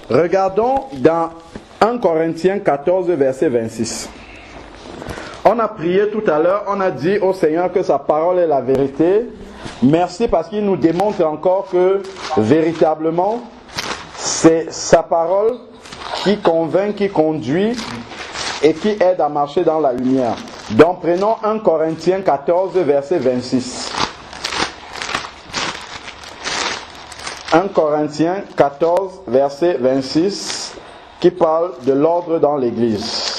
Regardons dans 1 Corinthiens 14, verset 26. On a prié tout à l'heure, on a dit au Seigneur que sa parole est la vérité. Merci parce qu'il nous démontre encore que véritablement, c'est sa parole qui convainc, qui conduit et qui aide à marcher dans la lumière. Donc prenons 1 Corinthiens 14, verset 26. 1 Corinthiens 14, verset 26, qui parle de l'ordre dans l'Église.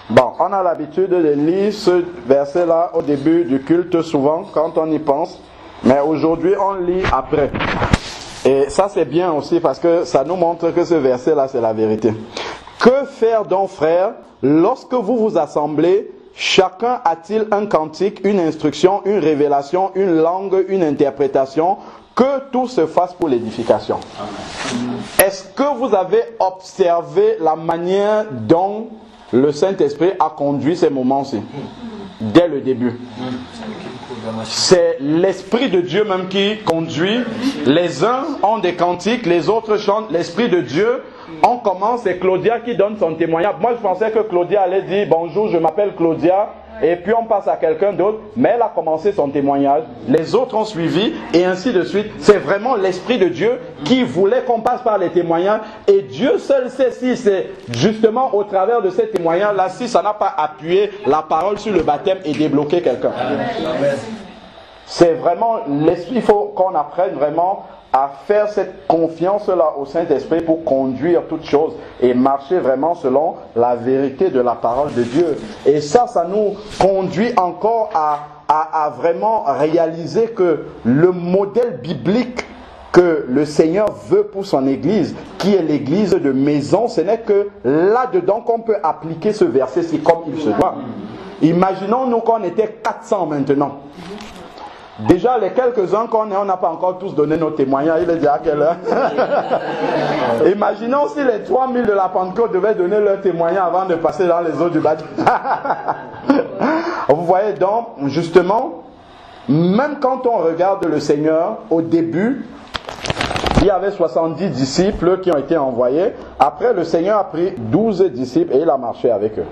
Bon, on a l'habitude de lire ce verset-là au début du culte souvent, quand on y pense, mais aujourd'hui on lit après. Et ça c'est bien aussi parce que ça nous montre que ce verset-là c'est la vérité. Que faire donc, frères, lorsque vous vous assemblez? Chacun a-t-il un cantique, une instruction, une révélation, une langue, une interprétation? Que tout se fasse pour l'édification. Est-ce que vous avez observé la manière dont le Saint-Esprit a conduit ces moments-ci? Dès le début. C'est l'Esprit de Dieu même qui conduit. Les uns ont des cantiques, les autres chantent l'Esprit de Dieu. On commence, c'est Claudia qui donne son témoignage. Moi je pensais que Claudia allait dire bonjour, je m'appelle Claudia, et puis on passe à quelqu'un d'autre, mais elle a commencé son témoignage, les autres ont suivi, et ainsi de suite. C'est vraiment l'Esprit de Dieu qui voulait qu'on passe par les témoignages, et Dieu seul sait si c'est justement au travers de ces témoignages-là, si ça n'a pas appuyé la parole sur le baptême et débloqué quelqu'un. C'est vraiment l'Esprit, il faut qu'on apprenne vraiment à faire cette confiance-là au Saint-Esprit pour conduire toutes choses et marcher vraiment selon la vérité de la parole de Dieu. Et ça nous conduit encore à vraiment réaliser que le modèle biblique que le Seigneur veut pour son Église, qui est l'Église de maison, ce n'est que là-dedans qu'on peut appliquer ce verset-ci comme il se doit. Imaginons-nous qu'on était 400 maintenant. Déjà, les quelques-uns qu'on est, on n'a pas encore tous donné nos témoignages. Il est déjà à quelle heure? Imaginons si les 3000 de la Pentecôte devaient donner leur témoignage avant de passer dans les eaux du baptême. Vous voyez donc, justement, même quand on regarde le Seigneur, au début, il y avait 70 disciples qui ont été envoyés. Après, le Seigneur a pris 12 disciples et il a marché avec eux.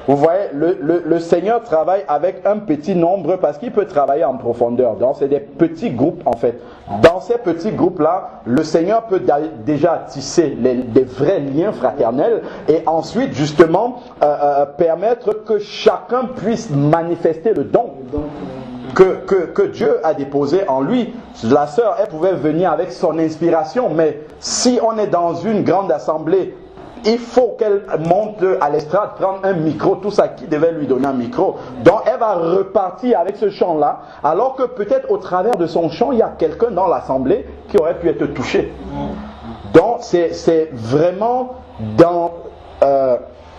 Vous voyez, le Seigneur travaille avec un petit nombre parce qu'il peut travailler en profondeur. Donc, c'est des petits groupes en fait. Dans ces petits groupes-là, le Seigneur peut déjà tisser des vrais liens fraternels et ensuite, justement, permettre que chacun puisse manifester le don que Dieu a déposé en lui. La sœur, elle pouvait venir avec son inspiration, mais si on est dans une grande assemblée, il faut qu'elle monte à l'estrade, prendre un micro, tout ça, qui devait lui donner un micro. Donc elle va repartir avec ce chant-là, alors que peut-être au travers de son chant, il y a quelqu'un dans l'assemblée qui aurait pu être touché. Donc c'est vraiment dans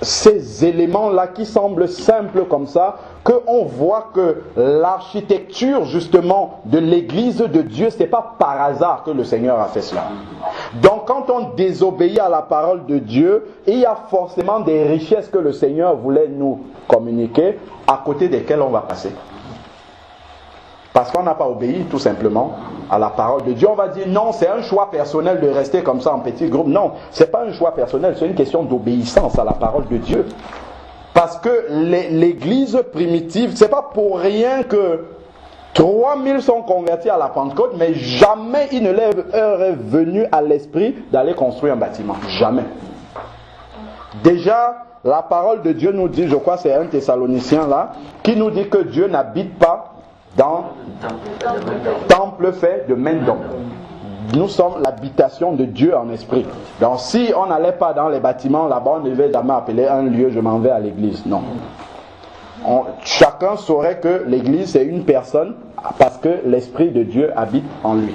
ces éléments-là qui semblent simples comme ça, qu'on voit que l'architecture justement de l'Église de Dieu, ce n'est pas par hasard que le Seigneur a fait cela. Donc quand on désobéit à la parole de Dieu, il y a forcément des richesses que le Seigneur voulait nous communiquer, à côté desquelles on va passer. Parce qu'on n'a pas obéi tout simplement à la parole de Dieu. On va dire non, c'est un choix personnel de rester comme ça en petit groupe. Non, ce n'est pas un choix personnel, c'est une question d'obéissance à la parole de Dieu. Parce que l'Église primitive, c'est pas pour rien que 3000 sont convertis à la Pentecôte, mais jamais il ne leur est venu à l'esprit d'aller construire un bâtiment. Jamais. Déjà, la parole de Dieu nous dit, je crois que c'est un Thessaloniciens là, qui nous dit que Dieu n'habite pas dans temple fait de main d'homme. Nous sommes l'habitation de Dieu en esprit. Donc si on n'allait pas dans les bâtiments là-bas, on ne devait jamais appeler un lieu, je m'en vais à l'église. Non. Chacun saurait que l'église c'est une personne parce que l'esprit de Dieu habite en lui.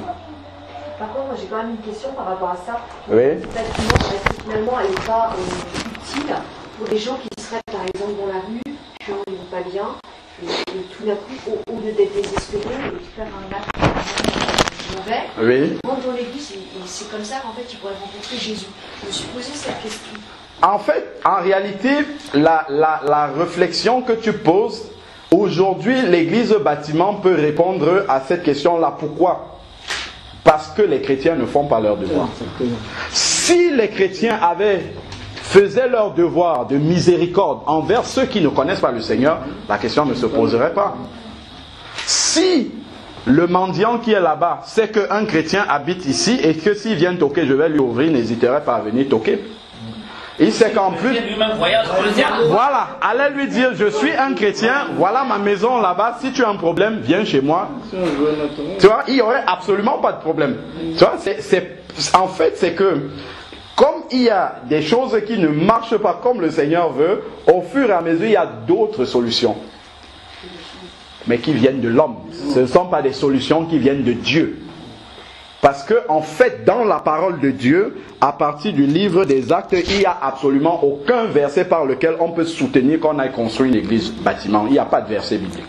Par contre, j'ai quand même une question par rapport à ça. Oui. Est-ce que finalement elle n'est pas utile pour des gens qui seraient par exemple dans la rue, qui ne vont pas bien, et tout d'un coup, au lieu d'être désespérés et de faire un acte mauvais, oui. ils rentrent dans l'église et c'est comme ça qu'en fait ils pourraient rencontrer Jésus. Je me suis posé cette question. En fait, en réalité, la réflexion que tu poses, Aujourd'hui, l'église bâtiment peut répondre à cette question-là. Pourquoi? Parce que les chrétiens ne font pas leur devoir. Si les chrétiens faisaient leur devoir de miséricorde envers ceux qui ne connaissent pas le Seigneur, la question ne se poserait pas. Si le mendiant qui est là-bas sait qu'un chrétien habite ici et que s'il vient toquer, je vais lui ouvrir, il n'hésiterait pas à venir toquer. Il sait qu'en plus, voilà, allez lui dire, je suis un chrétien, voilà ma maison là-bas, si tu as un problème, viens chez moi. Tu vois, il n'y aurait absolument pas de problème. Tu vois, en fait, c'est que, comme il y a des choses qui ne marchent pas comme le Seigneur veut, au fur et à mesure, il y a d'autres solutions. Mais qui viennent de l'homme. Ce ne sont pas des solutions qui viennent de Dieu. Parce que, en fait, dans la parole de Dieu, à partir du livre des Actes, il n'y a absolument aucun verset par lequel on peut soutenir qu'on aille construire une église bâtiment. Il n'y a pas de verset biblique.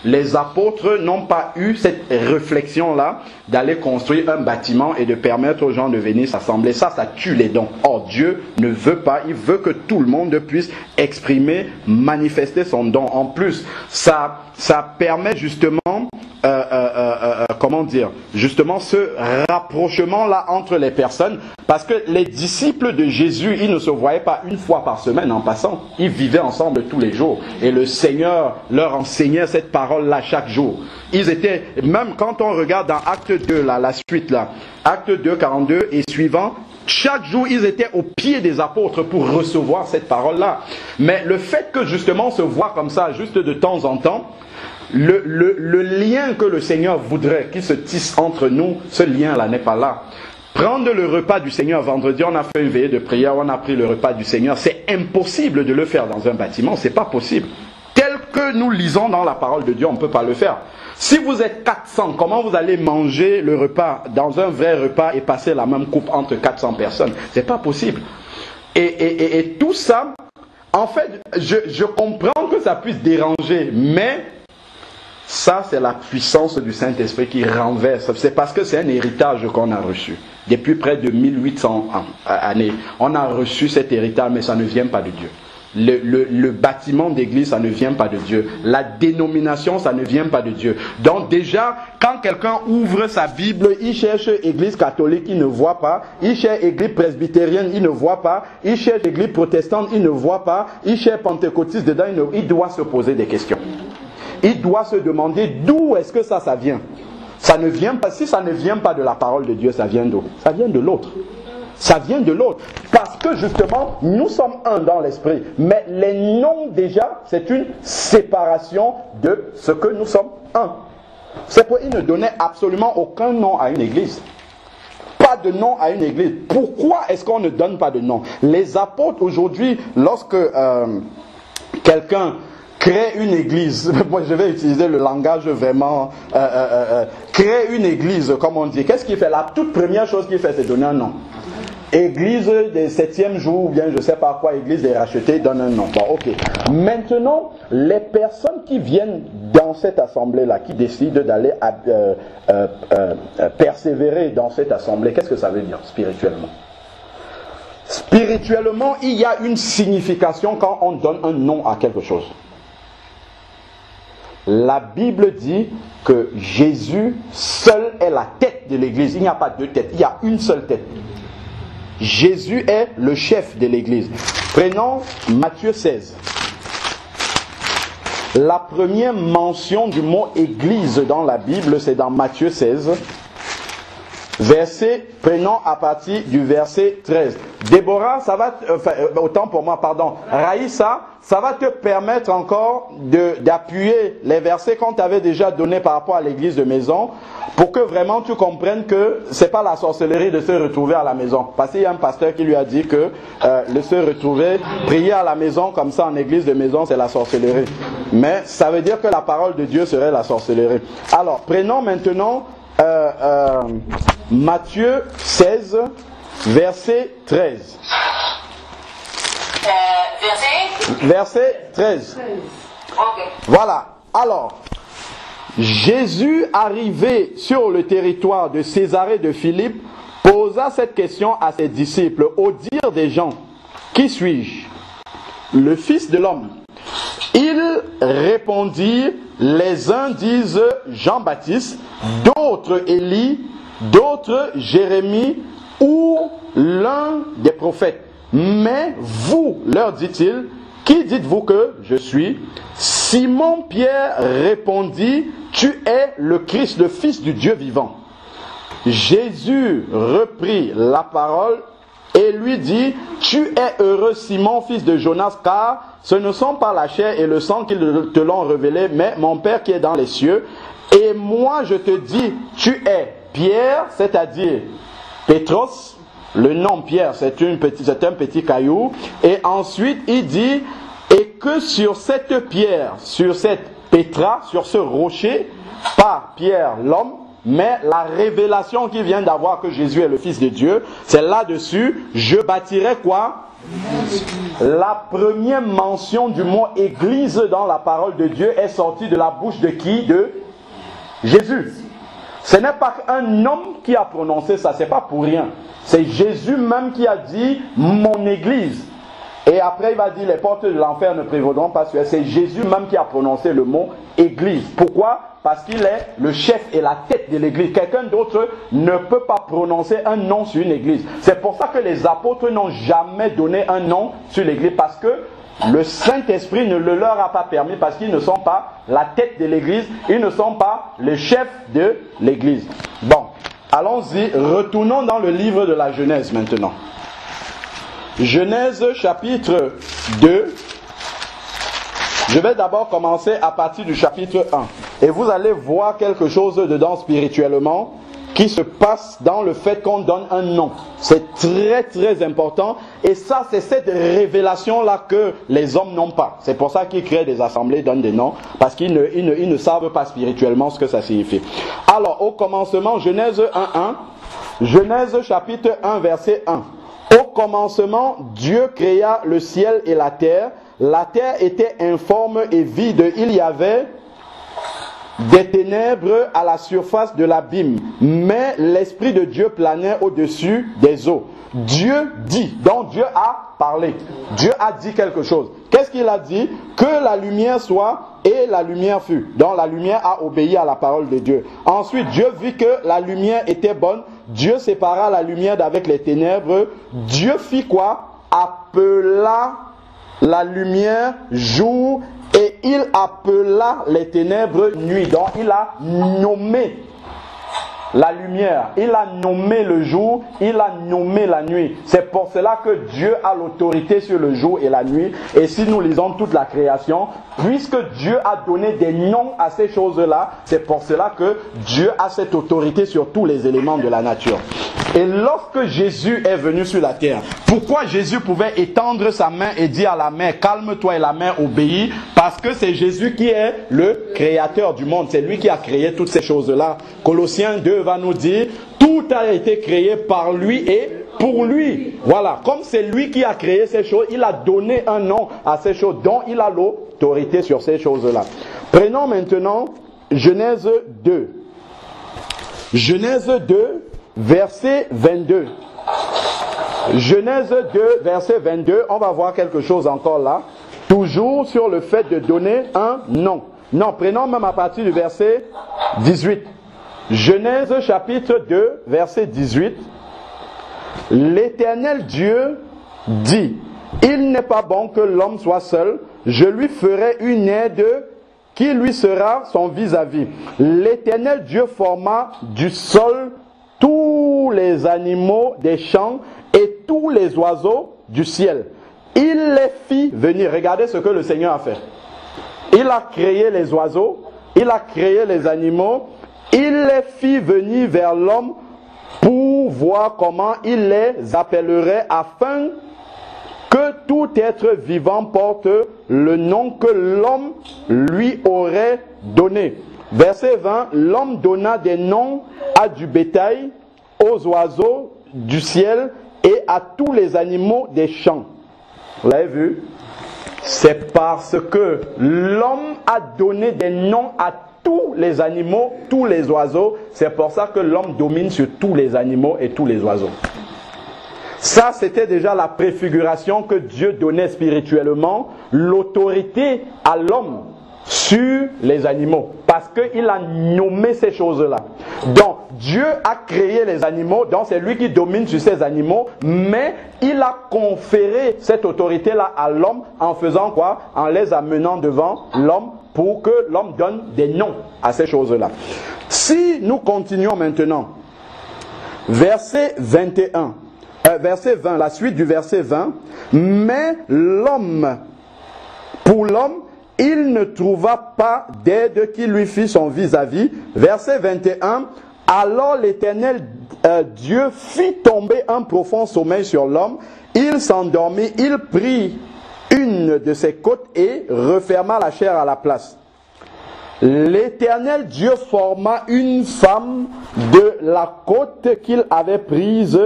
Les apôtres n'ont pas eu cette réflexion-là d'aller construire un bâtiment et de permettre aux gens de venir s'assembler. Ça tue les dons. Or, Dieu ne veut pas. Il veut que tout le monde puisse exprimer, manifester son don. En plus, ça permet justement, justement ce rapprochement-là entre les personnes. Parce que les disciples de Jésus, ils ne se voyaient pas une fois par semaine en passant. Ils vivaient ensemble tous les jours. Et le Seigneur leur enseignait cette parole-là chaque jour. Ils étaient, même quand on regarde dans Acte 2, là, la suite là, Acte 2, 42 et suivant, chaque jour, ils étaient au pied des apôtres pour recevoir cette parole-là. Mais le fait que justement on se voit comme ça, juste de temps en temps, le lien que le Seigneur voudrait qu'il se tisse entre nous, ce lien-là n'est pas là. Prendre le repas du Seigneur, vendredi, on a fait une veillée de prière, on a pris le repas du Seigneur. C'est impossible de le faire dans un bâtiment, c'est pas possible. Tel que nous lisons dans la parole de Dieu, on ne peut pas le faire. Si vous êtes 400, comment vous allez manger le repas dans un vrai repas et passer la même coupe entre 400 personnes? C'est pas possible. Et tout ça, en fait, je comprends que ça puisse déranger, mais ça, c'est la puissance du Saint-Esprit qui renverse. C'est parce que c'est un héritage qu'on a reçu. Depuis près de 1800 années, on a reçu cet héritage, mais ça ne vient pas de Dieu. Le bâtiment d'église, ça ne vient pas de Dieu. La dénomination, ça ne vient pas de Dieu. Donc déjà, quand quelqu'un ouvre sa Bible, il cherche église catholique, il ne voit pas. Il cherche église presbytérienne, il ne voit pas. Il cherche église protestante, il ne voit pas. Il cherche pentecôtiste dedans, il doit se poser des questions. Il doit se demander d'où est-ce que ça vient. Ça ne vient pas, si ça ne vient pas de la parole de Dieu, ça vient d'où? Ça vient de l'autre. Ça vient de l'autre. Parce que justement, nous sommes un dans l'esprit. Mais les noms déjà, c'est une séparation de ce que nous sommes un. C'est pourquoi il ne donnait absolument aucun nom à une église. Pas de nom à une église. Pourquoi est-ce qu'on ne donne pas de nom? Les apôtres aujourd'hui, lorsque quelqu'un crée une église, moi je vais utiliser le langage vraiment, créer une église, comme on dit, qu'est-ce qu'il fait? La toute première chose qu'il fait, c'est donner un nom. Église des 7e jours, ou bien je ne sais pas quoi, église des rachetés, donne un nom. Bon, ok. Maintenant, les personnes qui viennent dans cette assemblée-là, qui décident d'aller persévérer dans cette assemblée, qu'est-ce que ça veut dire spirituellement? Spirituellement, il y a une signification quand on donne un nom à quelque chose. La Bible dit que Jésus seul est la tête de l'église. Il n'y a pas deux têtes, il y a une seule tête. Jésus est le chef de l'église. Prenons Matthieu 16. La première mention du mot église dans la Bible, c'est dans Matthieu 16. Prenons à partir du verset 13. Déborah, ça va, autant pour moi, pardon. Raïssa, ça va te permettre encore d'appuyer les versets qu'on t'avait déjà donnés par rapport à l'église de maison, pour que vraiment tu comprennes que c'est pas la sorcellerie de se retrouver à la maison. Parce qu'il y a un pasteur qui lui a dit que le se retrouver, prier à la maison comme ça en église de maison, c'est la sorcellerie. Mais ça veut dire que la parole de Dieu serait la sorcellerie. Alors, prenons maintenant Matthieu 16, verset 13. Verset 13. Okay. Voilà. Alors, Jésus, arrivé sur le territoire de Césarée de Philippe, posa cette question à ses disciples. Au dire des gens, qui suis-je? Le Fils de l'homme. Ils répondirent, les uns disent Jean-Baptiste, d'autres Élie, d'autres Jérémie ou l'un des prophètes. Mais vous, leur dit-il, qui dites-vous que je suis? Simon-Pierre répondit, tu es le Christ, le Fils du Dieu vivant. Jésus reprit la parole et lui dit, tu es heureux Simon, fils de Jonas, car ce ne sont pas la chair et le sang qui te l'ont révélé, mais mon Père qui est dans les cieux. Et moi je te dis, tu es Pierre, c'est-à-dire Pétros. Le nom Pierre, c'est un petit caillou. Et ensuite il dit, et que sur cette pierre, sur cette pétra, sur ce rocher, pas Pierre l'homme, mais la révélation qu'il vient d'avoir que Jésus est le Fils de Dieu, c'est là-dessus, je bâtirai quoi? La première mention du mot église dans la parole de Dieu est sortie de la bouche de qui? De Jésus. Ce n'est pas un homme qui a prononcé ça, c'est pas pour rien. C'est Jésus même qui a dit mon église. Et après il va dire les portes de l'enfer ne prévaudront pas sur elle. C'est Jésus même qui a prononcé le mot église. Pourquoi? Parce qu'il est le chef et la tête de l'église. Quelqu'un d'autre ne peut pas prononcer un nom sur une église. C'est pour ça que les apôtres n'ont jamais donné un nom sur l'église. Parce que le Saint-Esprit ne le leur a pas permis. Parce qu'ils ne sont pas la tête de l'église. Ils ne sont pas le chef de l'église. Bon, allons-y. Retournons dans le livre de la Genèse maintenant. Genèse chapitre 2. Je vais d'abord commencer à partir du chapitre 1. Et vous allez voir quelque chose dedans spirituellement qui se passe dans le fait qu'on donne un nom. C'est très très important. Et ça, c'est cette révélation-là que les hommes n'ont pas. C'est pour ça qu'ils créent des assemblées, donnent des noms. Parce qu'ils ne savent pas spirituellement ce que ça signifie. Alors, au commencement, Genèse 1.1. Genèse chapitre 1, verset 1. Au commencement, Dieu créa le ciel et la terre. La terre était informe et vide. Il y avait des ténèbres à la surface de l'abîme. Mais l'Esprit de Dieu planait au-dessus des eaux. Dieu dit. Donc Dieu a parlé. Dieu a dit quelque chose. Qu'est-ce qu'il a dit? Que la lumière soit et la lumière fut. Donc la lumière a obéi à la parole de Dieu. Ensuite, Dieu vit que la lumière était bonne. Dieu sépara la lumière d'avec les ténèbres. Dieu fit quoi? Appela la lumière jour et il appela les ténèbres nuit. Donc il a nommé la lumière, il a nommé le jour, il a nommé la nuit. C'est pour cela que Dieu a l'autorité sur le jour et la nuit. Et si nous lisons toute la création, puisque Dieu a donné des noms à ces choses-là, c'est pour cela que Dieu a cette autorité sur tous les éléments de la nature. Et lorsque Jésus est venu sur la terre, pourquoi Jésus pouvait étendre sa main et dire à la mer, calme-toi, et la mer obéit? Parce que c'est Jésus qui est le créateur du monde. C'est lui qui a créé toutes ces choses-là. Colossiens 2 va nous dire, tout a été créé par lui et pour lui. Voilà, comme c'est lui qui a créé ces choses, il a donné un nom à ces choses, dont il a l'autorité sur ces choses-là. Prenons maintenant Genèse 2. Genèse 2, verset 22. Genèse 2, verset 22, on va voir quelque chose encore là. Toujours sur le fait de donner un nom. Non, prenons même à partir du verset 18. Genèse chapitre 2, verset 18. L'Éternel Dieu dit, il n'est pas bon que l'homme soit seul, je lui ferai une aide qui lui sera son vis-à-vis. L'Éternel Dieu forma du sol tous les animaux des champs et tous les oiseaux du ciel. Il les fit venir. Regardez ce que le Seigneur a fait. Il a créé les oiseaux, il a créé les animaux, il les fit venir vers l'homme pour voir comment il les appellerait afin que tout être vivant porte le nom que l'homme lui aurait donné. Verset 20, l'homme donna des noms à du bétail, aux oiseaux du ciel et à tous les animaux des champs. Vous l'avez vu? C'est parce que l'homme a donné des noms à tous les animaux, tous les oiseaux. C'est pour ça que l'homme domine sur tous les animaux et tous les oiseaux. Ça, c'était déjà la préfiguration que Dieu donnait spirituellement, l'autorité à l'homme sur les animaux, parce qu'il a nommé ces choses-là. Donc, Dieu a créé les animaux, donc c'est lui qui domine sur ces animaux, mais il a conféré cette autorité-là à l'homme en faisant quoi? En les amenant devant l'homme pour que l'homme donne des noms à ces choses-là. Si nous continuons maintenant, verset 21, verset 20, la suite du verset 20, mais l'homme, pour l'homme, il ne trouva pas d'aide qui lui fit son vis-à-vis. Verset 21, alors l'Éternel Dieu fit tomber un profond sommeil sur l'homme. Il s'endormit, il prit une de ses côtes et referma la chair à la place. L'Éternel Dieu forma une femme de la côte qu'il avait prise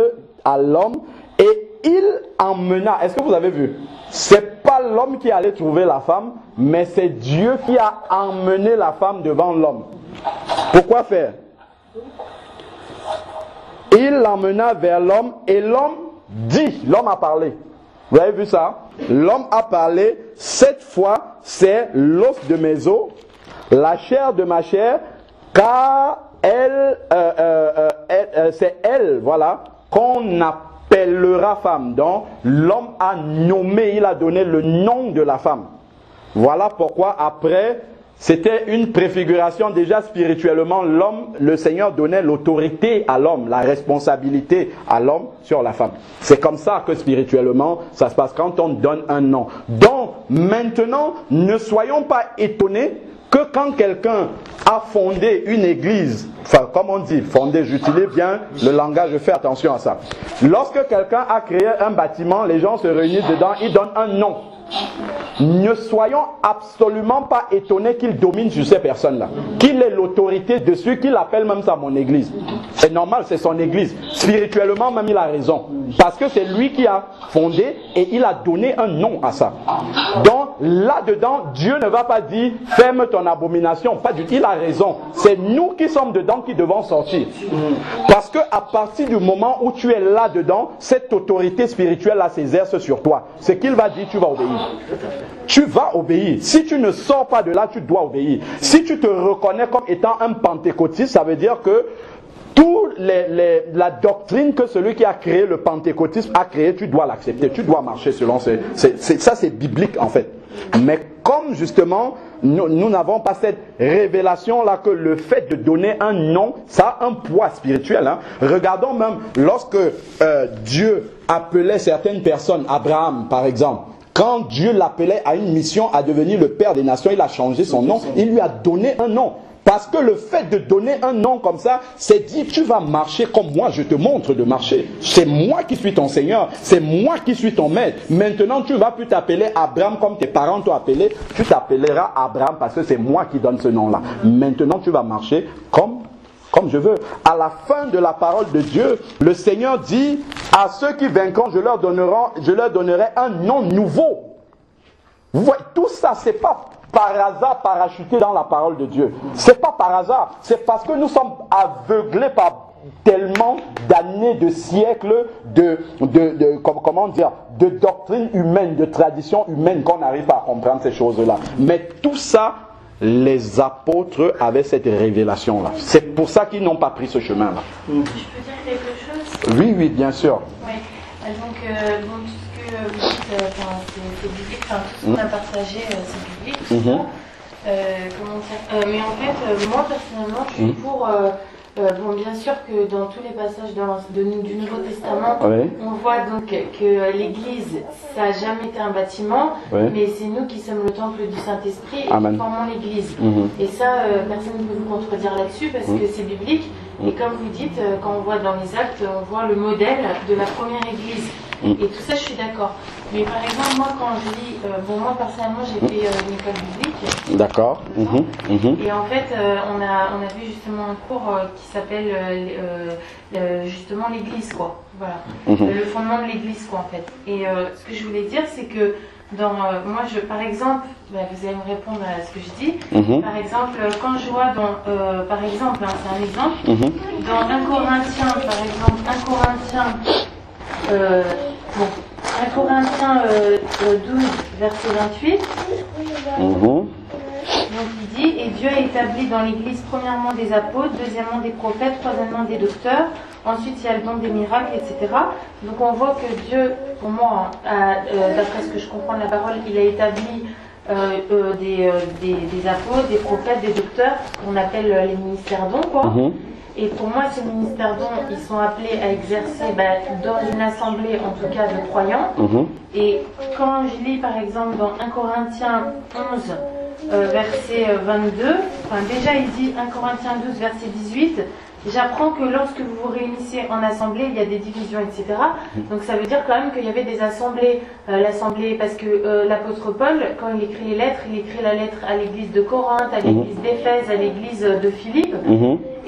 à l'homme et il emmena. Est-ce que vous avez vu? C'est pas l'homme qui allait trouver la femme, mais c'est Dieu qui a emmené la femme devant l'homme. Pourquoi faire? Il l'emmena vers l'homme et l'homme dit, l'homme a parlé. Vous avez vu ça? L'homme a parlé, cette fois c'est l'os de mes os, la chair de ma chair, car c'est elle, voilà, qu'on appellera femme. Donc l'homme a nommé, il a donné le nom de la femme. Voilà pourquoi après, c'était une préfiguration déjà spirituellement. L'homme, le Seigneur donnait l'autorité à l'homme, la responsabilité à l'homme sur la femme. C'est comme ça que spirituellement ça se passe quand on donne un nom. Donc maintenant, ne soyons pas étonnés que quand quelqu'un a fondé une église, enfin comme on dit, fondé, j'utilise bien le langage, je fais attention à ça. Lorsque quelqu'un a créé un bâtiment, les gens se réunissent dedans, ils donnent un nom. Ne soyons absolument pas étonnés qu'il domine sur ces personnes-là. Qu'il ait l'autorité dessus, qu'il appelle même ça mon église. C'est normal, c'est son église. Spirituellement même il a raison. Parce que c'est lui qui a fondé et il a donné un nom à ça. Donc là-dedans, Dieu ne va pas dire ferme ton abomination. Pas du tout, il a raison. C'est nous qui sommes dedans qui devons sortir. Parce que à partir du moment où tu es là-dedans, cette autorité spirituelle-là s'exerce sur toi. Ce qu'il va dire, tu vas obéir. Tu vas obéir. Si tu ne sors pas de là, tu dois obéir. Si tu te reconnais comme étant un pentecôtiste, ça veut dire que toute la doctrine que celui qui a créé le pentecôtisme a créé, tu dois l'accepter. Tu dois marcher selon ça, c'est biblique en fait. Mais comme justement, nous n'avons pas cette révélation-là que le fait de donner un nom, ça a un poids spirituel. Hein. Regardons même lorsque Dieu appelait certaines personnes, Abraham par exemple, quand Dieu l'appelait à une mission à devenir le père des nations, il a changé son nom, il lui a donné un nom. Parce que le fait de donner un nom comme ça, c'est dire tu vas marcher comme moi, je te montre de marcher. C'est moi qui suis ton Seigneur, c'est moi qui suis ton maître. Maintenant tu ne vas plus t'appeler Abraham comme tes parents t'ont appelé, tu t'appelleras Abraham parce que c'est moi qui donne ce nom-là. Maintenant tu vas marcher comme je veux. À la fin de la parole de Dieu, le Seigneur dit à ceux qui vaincront, je leur donnerai un nom nouveau. Vous voyez, tout ça, c'est pas par hasard parachuté dans la parole de Dieu. C'est pas par hasard. C'est parce que nous sommes aveuglés par tellement d'années, de siècles de doctrine humaine, de tradition humaine qu'on n'arrive pas à comprendre ces choses-là. Mais tout ça, les apôtres avaient cette révélation-là. C'est pour ça qu'ils n'ont pas pris ce chemin-là. Je peux dire quelque chose? Oui, bien sûr. Oui. Donc, tout ce que vous dites, c'est biblique. Enfin, tout ce qu'on a partagé, c'est biblique. Mais en fait, moi personnellement, je suis pour. Bon, bien sûr que dans tous les passages du Nouveau Testament, on voit donc que l'Église, ça n'a jamais été un bâtiment, mais c'est nous qui sommes le temple du Saint-Esprit et qui formons l'Église. Et ça, personne ne peut vous contredire là-dessus parce que c'est biblique. Et comme vous dites, quand on voit dans les actes, on voit le modèle de la première Église. Et tout ça, je suis d'accord. Mais par exemple, moi, quand je lis, moi personnellement, j'ai fait une école biblique. D'accord. Et en fait, on a vu justement un cours qui s'appelle justement l'Église, quoi. Voilà. Le fondement de l'Église, quoi, en fait. Et ce que je voulais dire, c'est que par exemple, vous allez me répondre à ce que je dis. Par exemple, quand je vois par exemple, c'est un exemple, dans 1 Corinthiens, par exemple, 1 Corinthiens 12, verset 28. Donc il dit, et Dieu a établi dans l'Église premièrement des apôtres, deuxièmement des prophètes, troisièmement des docteurs, ensuite il y a le don des miracles, etc. Donc on voit que Dieu, pour moi, d'après ce que je comprends de la parole, il a établi des apôtres, des prophètes, des docteurs, qu'on appelle les ministères dons, quoi. Et pour moi, ces ministères dons, ils sont appelés à exercer dans une assemblée, en tout cas de croyants. Et quand je lis par exemple dans 1 Corinthiens 11, verset 22, enfin déjà il dit 1 Corinthiens 12, verset 18, j'apprends que lorsque vous vous réunissez en assemblée, il y a des divisions, etc. Donc ça veut dire quand même qu'il y avait des assemblées. L'assemblée, parce que l'apôtre Paul, quand il écrit les lettres, il écrit la lettre à l'église de Corinthe, à l'église d'Éphèse, à l'église de Philippe.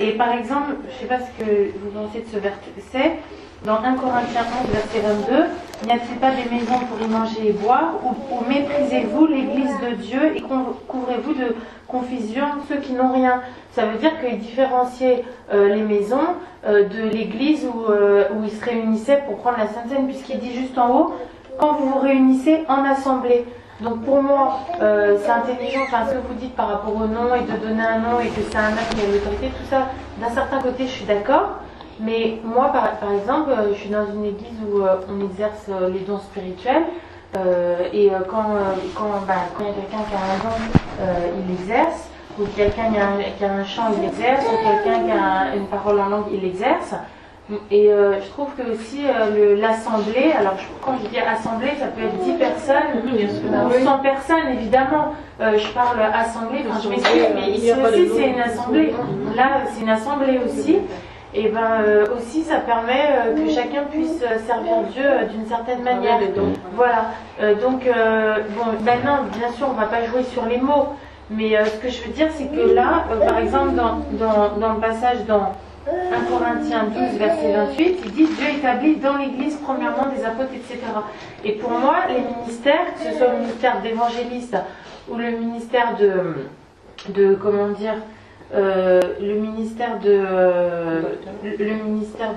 Et par exemple, je ne sais pas ce que vous pensez de ce verset, dans 1 Corinthiens 11, verset 22, n'y a-t-il pas des maisons pour y manger et boire, ou méprisez-vous l'église de Dieu et couvrez-vous de confusion ceux qui n'ont rien? Ça veut dire qu'il différenciait les maisons de l'église où ils se réunissaient pour prendre la Sainte Seine, puisqu'il dit juste en haut, quand vous vous réunissez en assemblée. Donc pour moi, c'est intelligent, enfin ce que vous dites par rapport au nom et de donner un nom et que c'est un acte qui a l'autorité, tout ça, d'un certain côté je suis d'accord. Mais moi, par exemple, je suis dans une église où on exerce les dons spirituels. Et quand il y a quelqu'un qui a un don, il exerce. Ou quelqu'un qui a un chant, il exerce. Ou quelqu'un qui a une parole en langue, il exerce. Et je trouve que aussi l'assemblée, alors quand je dis assemblée, ça peut être 10 personnes, ou 100 personnes évidemment. Je parle assemblée, donc je m'excuse, mais ici aussi c'est une assemblée. Là, c'est une assemblée aussi. Et aussi ça permet que chacun puisse servir Dieu d'une certaine manière. Voilà. Maintenant, bien sûr, on ne va pas jouer sur les mots, mais ce que je veux dire, c'est que là, par exemple, dans le passage dans 1 Corinthiens 12, verset 28, il dit Dieu établit dans l'Église premièrement des apôtres, etc. Et pour moi, les ministères, que ce soit le ministère d'évangéliste ou le ministère de comment dire, le ministère de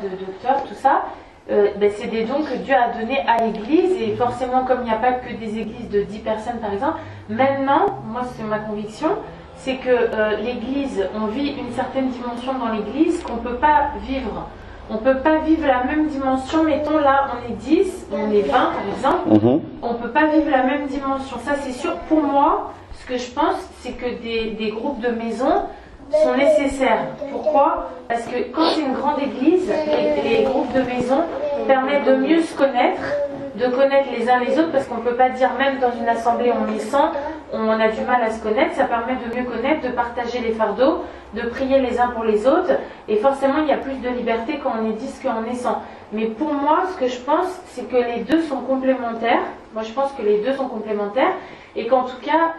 docteur, tout ça, c'est des dons que Dieu a donnés à l'Église. Et forcément, comme il n'y a pas que des églises de 10 personnes par exemple, maintenant, moi c'est ma conviction, c'est que l'Église, on vit une certaine dimension dans l'Église qu'on ne peut pas vivre. On ne peut pas vivre la même dimension, mettons là on est 10, on est 20 par exemple, on ne peut pas vivre la même dimension. Ça c'est sûr. Pour moi, ce que je pense, c'est que des groupes de maisons sont nécessaires. Pourquoi? Parce que quand c'est une grande église, les groupes de maisons permettent de mieux se connaître, de connaître les uns les autres, parce qu'on ne peut pas dire, même dans une assemblée on est 100, on a du mal à se connaître. Ça permet de mieux connaître, de partager les fardeaux, de prier les uns pour les autres, et forcément il y a plus de liberté quand on est 10 qu'en est 100. Mais pour moi, ce que je pense, c'est que les deux sont complémentaires. Moi je pense que les deux sont complémentaires, et qu'en tout cas,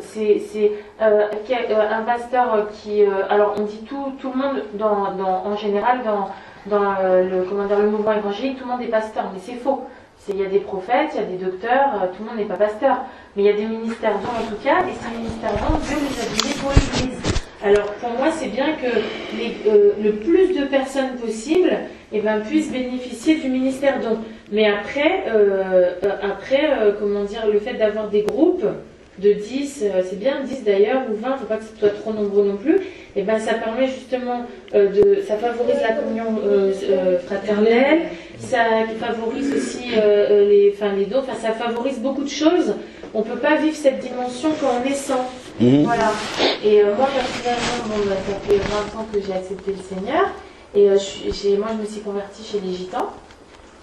c'est un pasteur qui... alors on dit tout le monde, en général, dans le mouvement évangélique, tout le monde est pasteur, mais c'est faux. Il y a des prophètes, il y a des docteurs, tout le monde n'est pas pasteur. Mais il y a des ministères dons en tout cas, et ces ministères dons, Dieu les a donnés pour l'Église. Alors pour moi, c'est bien que le plus de personnes possible puissent bénéficier du ministère don. Mais après, comment dire, le fait d'avoir des groupes de 10, c'est bien 10 d'ailleurs, ou 20, il ne faut pas que ce soit trop nombreux non plus, et ça permet justement ça favorise la communion fraternelle, ça favorise aussi les dons, ça favorise beaucoup de choses. On ne peut pas vivre cette dimension quand on est 100. Voilà. Et moi personnellement, ça fait 20 ans que j'ai accepté le Seigneur, et moi je me suis convertie chez les Gitans.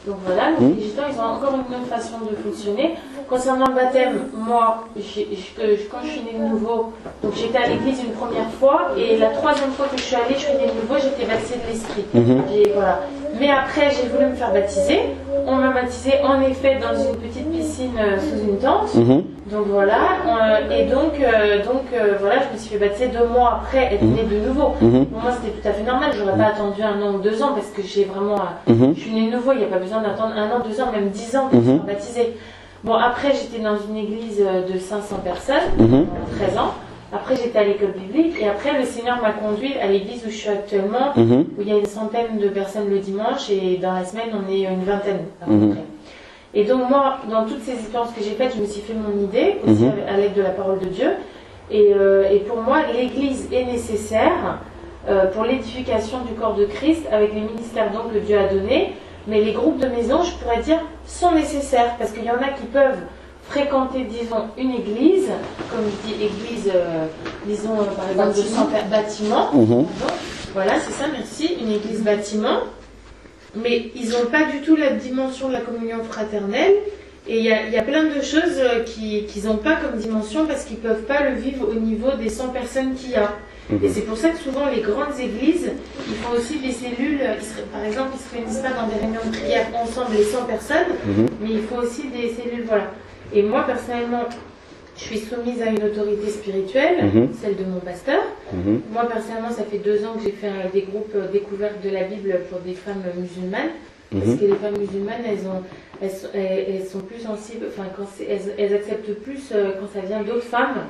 Donc voilà, les Gitans, ils ont encore une autre façon de fonctionner. Concernant le baptême, moi, quand je suis née de nouveau, donc j'étais à l'église une première fois, et la troisième fois que je suis née de nouveau, j'étais baptisée de l'Esprit. Voilà. Mais après, j'ai voulu me faire baptiser. On m'a baptisée en effet dans une petite piscine sous une tente. Donc voilà. Voilà, je me suis fait baptiser 2 mois après être née de nouveau. Pour moi, c'était tout à fait normal. J'aurais pas attendu 1 an ou 2 ans parce que j'ai vraiment. Je suis née de nouveau. Il n'y a pas besoin d'attendre 1 an, 2 ans, même 10 ans pour se faire baptiser. Bon, après, j'étais dans une église de 500 personnes, pendant 13 ans. Après, j'étais à l'école biblique, et après, le Seigneur m'a conduit à l'église où je suis actuellement, où il y a une centaine de personnes le dimanche, et dans la semaine, on est une vingtaine à peu près. Et donc, moi, dans toutes ces expériences que j'ai faites, je me suis fait mon idée, aussi à l'aide de la parole de Dieu. Et pour moi, l'Église est nécessaire pour l'édification du corps de Christ avec les ministères dons que Dieu a donnés. Mais les groupes de maison, je pourrais dire, sont nécessaires parce qu'il y en a qui peuvent fréquenter, disons, une église, comme je dis église, disons, par exemple, de 100 bâtiments. Voilà, c'est ça, merci, une église bâtiment. Mais ils n'ont pas du tout la dimension de la communion fraternelle. Et il y a plein de choses qu'ils n'ont pas comme dimension parce qu'ils ne peuvent pas le vivre au niveau des 100 personnes qu'il y a. Et c'est pour ça que souvent les grandes églises, ils font aussi des cellules, par exemple, ils se réunissent pas dans des réunions de prière ensemble les 100 personnes, mais il faut aussi des cellules, voilà. Et moi personnellement, je suis soumise à une autorité spirituelle, celle de mon pasteur. Moi personnellement, ça fait 2 ans que j'ai fait des groupes découvertes de la Bible pour des femmes musulmanes. Parce que les femmes musulmanes, elles sont plus sensibles, enfin, elles acceptent plus quand ça vient d'autres femmes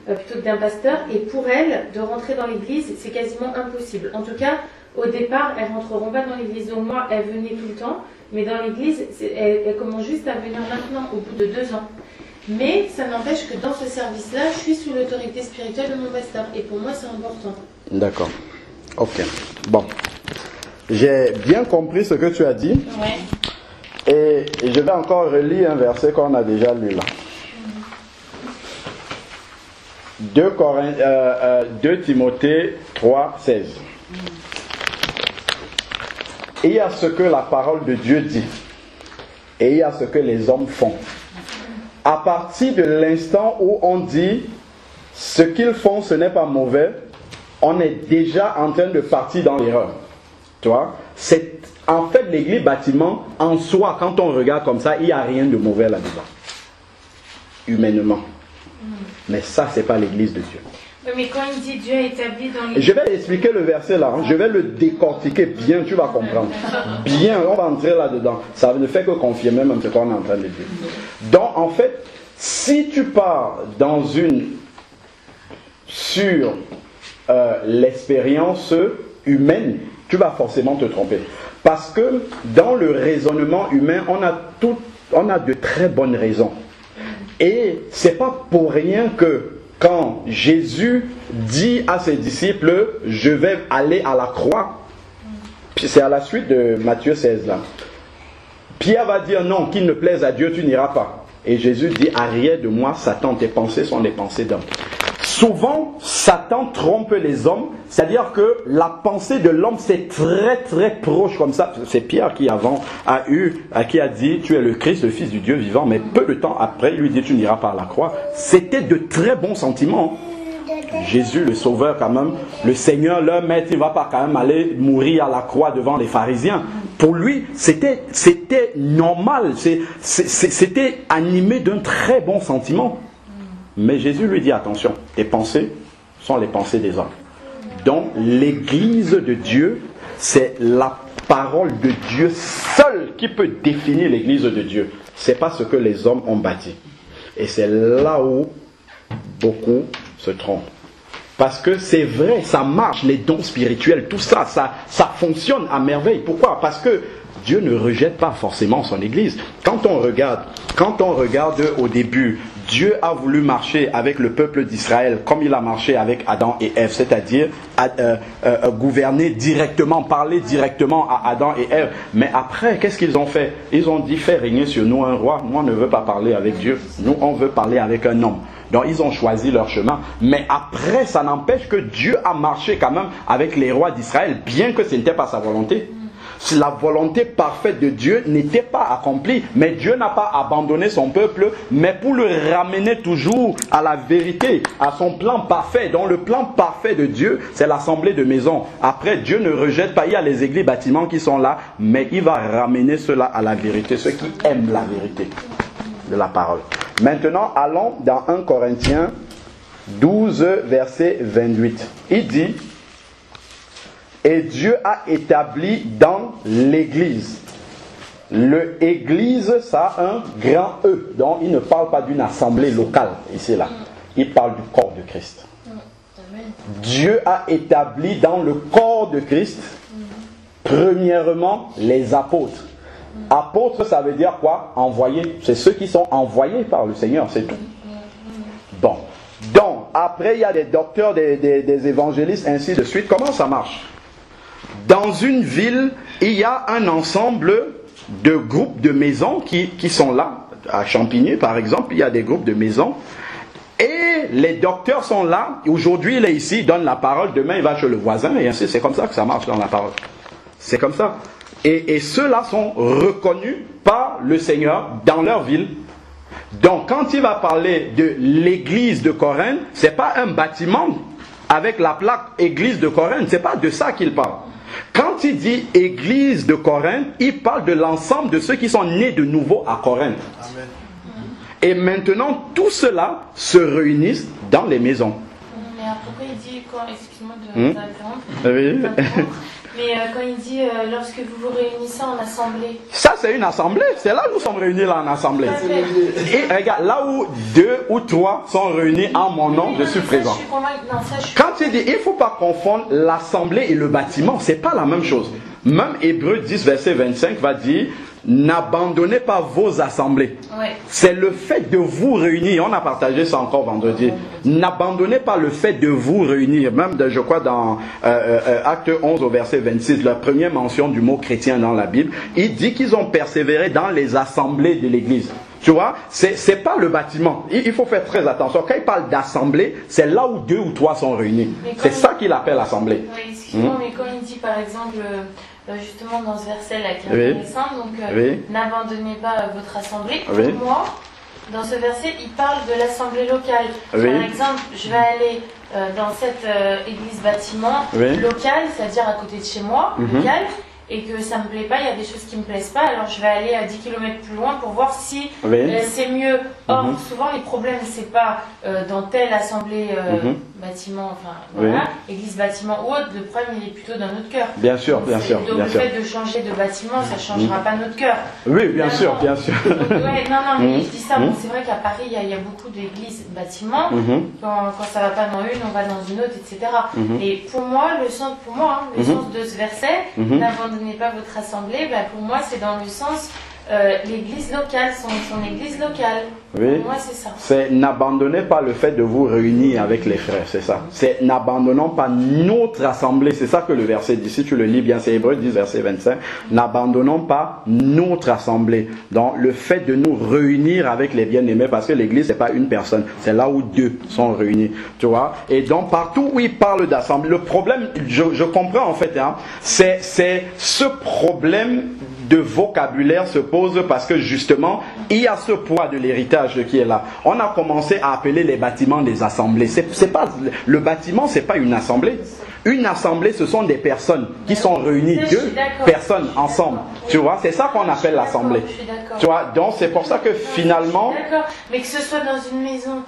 plutôt que d'un pasteur. Et pour elles, de rentrer dans l'église, c'est quasiment impossible. En tout cas, au départ, elles rentreront pas dans l'église. Donc moi, elles venaient tout le temps, mais dans l'église, elles commencent juste à venir maintenant, au bout de 2 ans. Mais ça n'empêche que dans ce service-là, je suis sous l'autorité spirituelle de mon pasteur. Et pour moi, c'est important. D'accord. Ok. Bon. J'ai bien compris ce que tu as dit. Ouais. Et je vais encore relire un verset qu'on a déjà lu là. 2 Timothée 3, 16. Il y a ce que la parole de Dieu dit. Et il y a ce que les hommes font. À partir de l'instant où on dit ce qu'ils font, ce n'est pas mauvais, on est déjà en train de partir dans l'erreur. Tu vois, c'est en fait l'église bâtiment en soi, quand on regarde comme ça, il n'y a rien de mauvais là-dedans, humainement. Mais ça, c'est pas l'église de Dieu. Mais quand il dit Dieu a établi dans l'église... Je vais expliquer le verset là, je vais le décortiquer bien, tu vas comprendre. Bien, on va entrer là-dedans. Ça ne fait que confirmer même ce qu'on est en train de dire. Donc, en fait, si tu pars sur l'expérience humaine, tu vas forcément te tromper. Parce que dans le raisonnement humain, on a de très bonnes raisons. Et c'est pas pour rien que quand Jésus dit à ses disciples, je vais aller à la croix, puis c'est à la suite de Matthieu 16 là. Pierre va dire non, qu'il ne plaise à Dieu, tu n'iras pas. Et Jésus dit, arrière de moi, Satan, tes pensées sont des pensées d'homme. Souvent, Satan trompe les hommes, c'est-à-dire que la pensée de l'homme, c'est très très proche comme ça. C'est Pierre qui a dit, tu es le Christ, le Fils du Dieu vivant, mais peu de temps après, il lui dit, tu n'iras pas à la croix. C'était de très bons sentiments. Jésus, le Sauveur quand même, le Seigneur, leur maître, il ne va pas quand même aller mourir à la croix devant les pharisiens. Pour lui, c'était normal, c'était animé d'un très bon sentiment. Mais Jésus lui dit, attention, tes pensées sont les pensées des hommes. Donc, l'église de Dieu, c'est la parole de Dieu seule qui peut définir l'église de Dieu. Ce n'est pas ce que les hommes ont bâti. Et c'est là où beaucoup se trompent. Parce que c'est vrai, ça marche, les dons spirituels, tout ça, ça fonctionne à merveille. Pourquoi? Parce que Dieu ne rejette pas forcément son église. Quand on regarde au début, Dieu a voulu marcher avec le peuple d'Israël comme il a marché avec Adam et Ève, c'est-à-dire gouverner directement, parler directement à Adam et Ève. Mais après, qu'est-ce qu'ils ont fait? Ils ont dit, fais régner sur nous un roi. Nous, on ne veut pas parler avec Dieu. Nous, on veut parler avec un homme. Donc, ils ont choisi leur chemin. Mais après, ça n'empêche que Dieu a marché quand même avec les rois d'Israël, bien que ce n'était pas sa volonté. La volonté parfaite de Dieu n'était pas accomplie, mais Dieu n'a pas abandonné son peuple, mais pour le ramener toujours à la vérité, à son plan parfait. Donc le plan parfait de Dieu, c'est l'assemblée de maisons. Après, Dieu ne rejette pas, il y a les églises bâtiments qui sont là, mais il va ramener cela à la vérité, ceux qui aiment la vérité de la parole. Maintenant, allons dans 1 Corinthiens 12, verset 28. Il dit... Et Dieu a établi dans l'Église. Le Église, ça a un grand E. Donc, il ne parle pas d'une assemblée locale, ici, là. Il parle du corps de Christ. Dieu a établi dans le corps de Christ, premièrement, les apôtres. Apôtres, ça veut dire quoi? Envoyés. C'est ceux qui sont envoyés par le Seigneur, c'est tout. Bon. Donc, après il y a des docteurs, des évangélistes, ainsi de suite. Comment ça marche? Dans une ville, il y a un ensemble de groupes de maisons qui sont là. À Champigny, par exemple, il y a des groupes de maisons. Et les docteurs sont là. Aujourd'hui, il est ici, il donne la parole. Demain, il va chez le voisin. Et ainsi, c'est comme ça que ça marche dans la parole. C'est comme ça. Et ceux-là sont reconnus par le Seigneur dans leur ville. Donc, quand il va parler de l'église de Corinthe, ce n'est pas un bâtiment avec la plaque église de Corinthe. Ce n'est pas de ça qu'il parle. Quand il dit église de Corinthe, il parle de l'ensemble de ceux qui sont nés de nouveau à Corinthe. Amen. Et maintenant, tout cela se réunissent dans les maisons. Mais pourquoi il dit, excuse-moi de t'interrompre, mais quand il dit lorsque vous vous réunissez en assemblée. Ça, c'est une assemblée. C'est là que nous sommes réunis là en assemblée. Et regarde, là où 2 ou 3 sont réunis en mon nom, je suis présent. Quand il dit, il ne faut pas confondre l'assemblée et le bâtiment, ce n'est pas la même chose. Même Hébreux 10, verset 25 va dire, n'abandonnez pas vos assemblées. Ouais. C'est le fait de vous réunir. On a partagé ça encore vendredi. N'abandonnez pas le fait de vous réunir. Même, je crois, dans Acte 11 au verset 26, la première mention du mot chrétien dans la Bible, il dit qu'ils ont persévéré dans les assemblées de l'église. Tu vois, c'est pas le bâtiment. Il faut faire très attention. Quand il parle d'assemblée, c'est là où 2 ou 3 sont réunis. C'est ça qu'il appelle assemblée. Oui, excuse-moi, mais quand il dit par exemple, justement dans ce verset-là qui est intéressant, donc n'abandonnez pas votre assemblée. Pour moi, dans ce verset, il parle de l'assemblée locale. Par exemple, je vais aller dans cette église bâtiment locale, c'est-à-dire à côté de chez moi, locale, et que ça me plaît pas, il y a des choses qui me plaisent pas, alors je vais aller à 10 km plus loin pour voir si c'est mieux. Or, souvent les problèmes, c'est pas dans telle assemblée bâtiment, enfin voilà, église, bâtiment ou autre, le problème il est plutôt dans notre cœur. Bien sûr, bien sûr. Donc le fait de changer de bâtiment, ça changera pas notre cœur. Oui, bien sûr, bien sûr. Donc, non, mais je dis ça, bon, c'est vrai qu'à Paris, il y a beaucoup d'églises, bâtiments, quand ça va pas dans une, on va dans une autre, etc. Et pour moi, le sens de ce verset, n'abandonnez pas votre assemblée, pour moi c'est dans le sens l'église locale, son église locale. Oui. Pour moi c'est ça. C'est n'abandonnez pas le fait de vous réunir avec les frères, c'est ça. C'est n'abandonnons pas notre assemblée, c'est ça que le verset dit. Si tu le lis bien, c'est Hébreux 10, verset 25. N'abandonnons pas notre assemblée. Donc le fait de nous réunir avec les bien-aimés, parce que l'église c'est pas une personne, c'est là où 2 sont réunis. Tu vois. Et donc partout où il parle d'assemblée, le problème, je comprends en fait, c'est ce problème de vocabulaire se pose parce que justement il y a ce poids de l'héritage qui est là. On a commencé à appeler les bâtiments des assemblées. C'est pas, le bâtiment c'est pas une assemblée. Une assemblée ce sont des personnes qui sont réunies, 2 personnes ensemble. Tu vois, c'est ça qu'on appelle l'assemblée. Tu vois, donc c'est pour ça que finalement. D'accord, mais que ce soit dans une maison.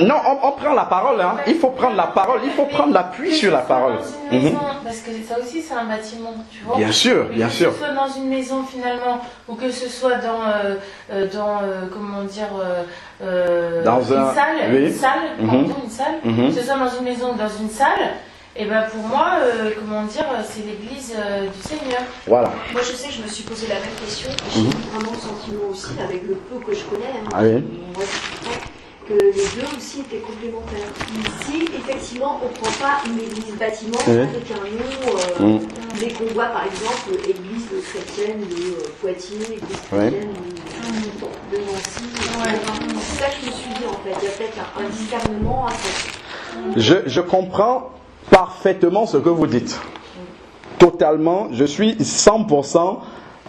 Non, on prend la parole, il faut prendre la parole, il faut prendre l'appui sur la parole. Parce que ça aussi c'est un bâtiment, tu vois. Bien sûr, bien sûr. Que ce soit dans une maison finalement, ou que ce soit comment dire, dans une salle, que ce soit dans une maison ou dans une salle. Et pour moi, comment dire, c'est l'église du Seigneur. Voilà. Moi je sais que je me suis posé la même question, et j'ai vraiment le sentiment aussi, avec le peu que je connais, moi que les 2 aussi étaient complémentaires. Si effectivement on ne prend pas une église bâtiment avec un nom, dès qu'on voit par exemple église chrétienne de Poitiers, église chrétienne de Nancy, c'est ça que je me suis dit en fait, il y a peut-être un discernement à faire. Je comprends parfaitement ce que vous dites. Totalement, je suis 100%,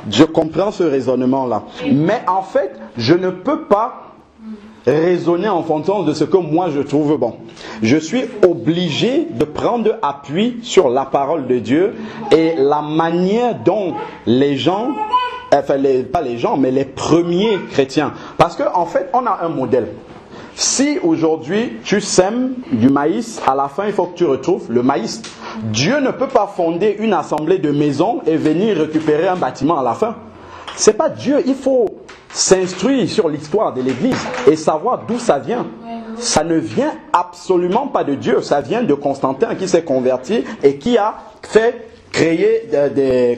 je comprends ce raisonnement-là. Mais en fait, je ne peux pas raisonner en fonction de ce que moi je trouve bon. Je suis obligé de prendre appui sur la parole de Dieu et la manière dont les gens, pas les gens, mais les premiers chrétiens. Parce qu'en fait, on a un modèle. Si aujourd'hui tu sèmes du maïs, à la fin il faut que tu retrouves le maïs. Dieu ne peut pas fonder une assemblée de maisons et venir récupérer un bâtiment à la fin. C'est pas Dieu, il faut s'instruire sur l'histoire de l'église et savoir d'où ça vient. Ça ne vient absolument pas de Dieu, ça vient de Constantin qui s'est converti et qui a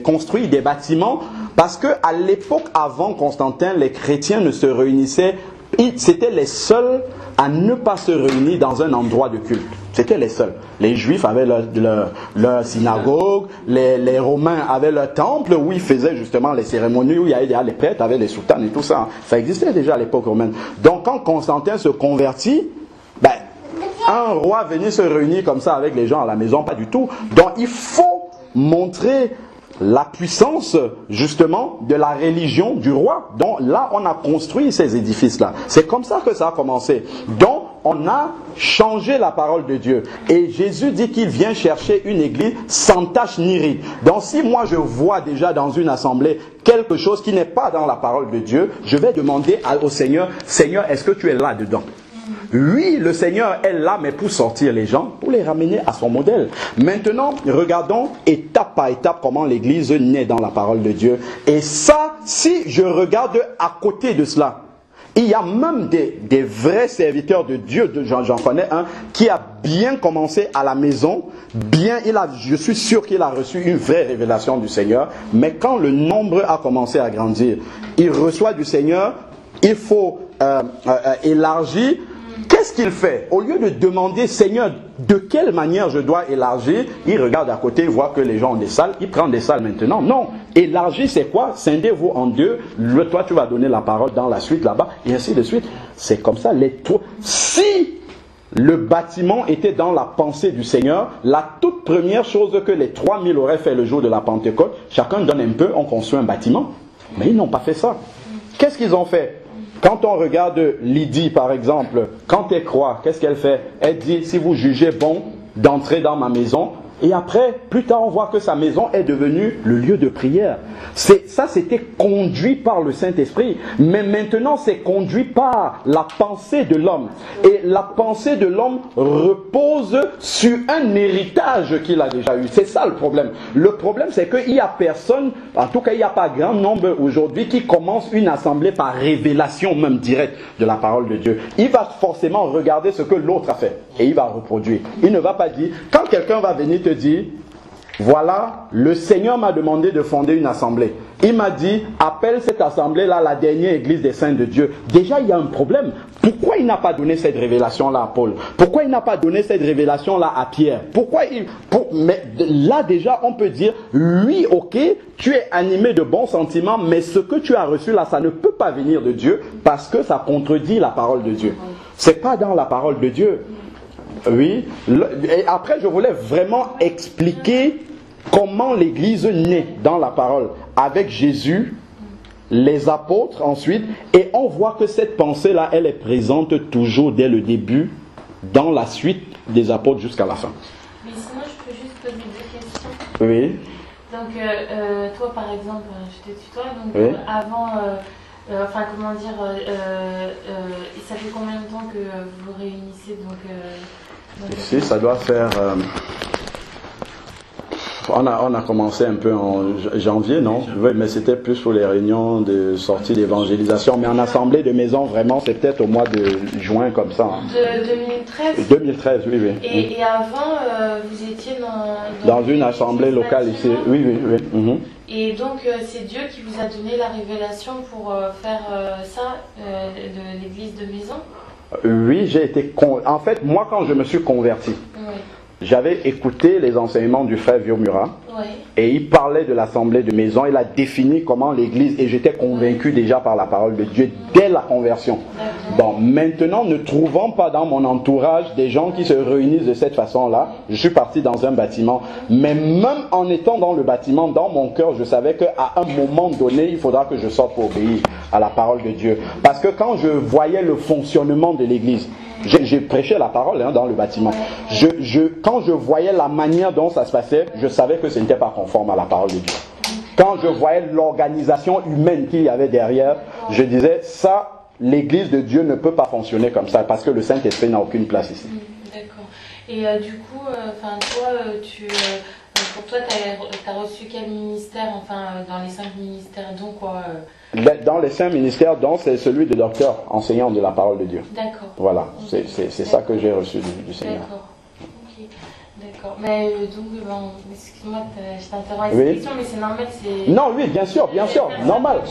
construit des bâtiments parce que à l'époque avant Constantin, les chrétiens ne se réunissaient, c'était les seuls à ne pas se réunir dans un endroit de culte. C'était les seuls. Les Juifs avaient leur synagogue, les Romains avaient leur temple où ils faisaient justement les cérémonies, où il y avait les prêtres, avaient les soutanes et tout ça. Ça existait déjà à l'époque romaine. Donc quand Constantin se convertit, ben, un roi venait se réunir comme ça avec les gens à la maison, pas du tout. Donc il faut montrer la puissance justement de la religion du roi. Donc là on a construit ces édifices-là. C'est comme ça que ça a commencé. Donc on a changé la parole de Dieu. Et Jésus dit qu'il vient chercher une église sans tache ni ride. Donc si moi je vois déjà dans une assemblée quelque chose qui n'est pas dans la parole de Dieu, je vais demander au Seigneur, Seigneur, est-ce que tu es là dedans? Oui, le Seigneur est là, mais pour sortir les gens, pour les ramener à son modèle. Maintenant, regardons étape par étape comment l'Église naît dans la parole de Dieu. Et ça, si je regarde à côté de cela, il y a même des vrais serviteurs de Dieu, j'en connais un, qui a bien commencé à la maison, je suis sûr qu'il a reçu une vraie révélation du Seigneur, mais quand le nombre a commencé à grandir, il reçoit du Seigneur, il faut élargir. Qu'est-ce qu'il fait? Au lieu de demander, Seigneur, de quelle manière je dois élargir, il regarde à côté, il voit que les gens ont des salles, il prend des salles maintenant. Non, élargir c'est quoi? Scindez-vous en deux, toi tu vas donner la parole dans la suite là-bas, et ainsi de suite. C'est comme ça, si le bâtiment était dans la pensée du Seigneur, la toute première chose que les 3000 auraient fait le jour de la Pentecôte, chacun donne un peu, on construit un bâtiment. Mais ils n'ont pas fait ça. Qu'est-ce qu'ils ont fait? Quand on regarde Lydie, par exemple, quand elle croit, qu'est-ce qu'elle fait? Elle dit, si vous jugez bon d'entrer dans ma maison, et après, plus tard, on voit que sa maison est devenue le lieu de prière. Ça, c'était conduit par le Saint-Esprit. Mais maintenant, c'est conduit par la pensée de l'homme. Et la pensée de l'homme repose sur un héritage qu'il a déjà eu. C'est ça le problème. Le problème, c'est qu'il n'y a personne, en tout cas, il n'y a pas grand nombre aujourd'hui qui commence une assemblée par révélation même directe de la parole de Dieu. Il va forcément regarder ce que l'autre a fait. Et il va reproduire. Il ne va pas dire, quand quelqu'un va venir te dire, voilà, le Seigneur m'a demandé de fonder une assemblée. Il m'a dit, appelle cette assemblée-là la dernière église des saints de Dieu. Déjà, il y a un problème. Pourquoi il n'a pas donné cette révélation-là à Paul? Pourquoi il n'a pas donné cette révélation-là à Pierre? Mais là, déjà, on peut dire, oui, ok, tu es animé de bons sentiments, mais ce que tu as reçu là, ça ne peut pas venir de Dieu parce que ça contredit la parole de Dieu. C'est pas dans la parole de Dieu. Oui. Et après, je voulais vraiment expliquer comment l'Église naît dans la parole avec Jésus, les apôtres ensuite, et on voit que cette pensée-là, elle est présente toujours dès le début, dans la suite des apôtres jusqu'à la fin. Mais sinon, je peux juste poser deux questions. Oui. Donc, toi, par exemple, je te tutoie, donc oui. avant, enfin, comment dire, ça fait combien de temps que vous réunissez Ici, ça doit faire... On a commencé un peu en janvier, non? Oui, mais c'était plus pour les réunions de sortie d'évangélisation. Mais en assemblée de maison, vraiment, c'est peut-être au mois de juin, comme ça. De 2013? 2013, oui, oui. Et avant, vous étiez dans une assemblée locale ici. Oui, oui, oui. Mm-hmm. Et donc, c'est Dieu qui vous a donné la révélation pour faire ça, de l'église de maison? Oui, j'ai été... En fait, moi, quand je me suis converti, oui. J'avais écouté les enseignements du frère Viomura, oui. Et il parlait de l'assemblée de maison, il a défini comment l'église, et j'étais convaincu déjà par la parole de Dieu dès la conversion. Bon, maintenant, ne trouvant pas dans mon entourage des gens qui se réunissent de cette façon-là, je suis parti dans un bâtiment, mais même en étant dans le bâtiment, dans mon cœur, je savais qu'à un moment donné, il faudra que je sorte pour obéir à la parole de Dieu. Parce que quand je voyais le fonctionnement de l'église, j'ai prêché la parole dans le bâtiment. Quand je voyais la manière dont ça se passait, je savais que ce n'était pas conforme à la parole de Dieu. Quand je voyais l'organisation humaine qu'il y avait derrière, je disais, ça, l'église de Dieu ne peut pas fonctionner comme ça, parce que le Saint-Esprit n'a aucune place ici. D'accord. Et du coup, pour toi, tu as reçu quel ministère, dans les 5 ministères, donc quoi Dans les 5 ministères, donc c'est celui de docteur, enseignant de la parole de Dieu. D'accord. Voilà, c'est ça que j'ai reçu du Seigneur. D'accord. Ok. D'accord. mais donc, bon, excuse-moi, je t'interromps avec Oui. cette question, mais c'est normal, c'est... Non, oui, bien sûr, normal.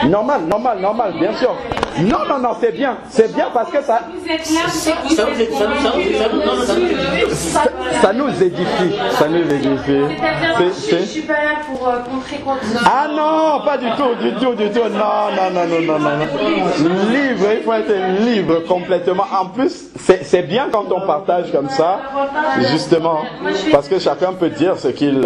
Normal, bien sûr. Non, c'est bien parce que ça nous édifie. Je suis pas là pour contrer quoi que ce soit. Ah non, pas du tout. Non. Libre, il faut être libre complètement. En plus, c'est bien quand on partage comme ça, justement, parce que chacun peut dire ce qu'il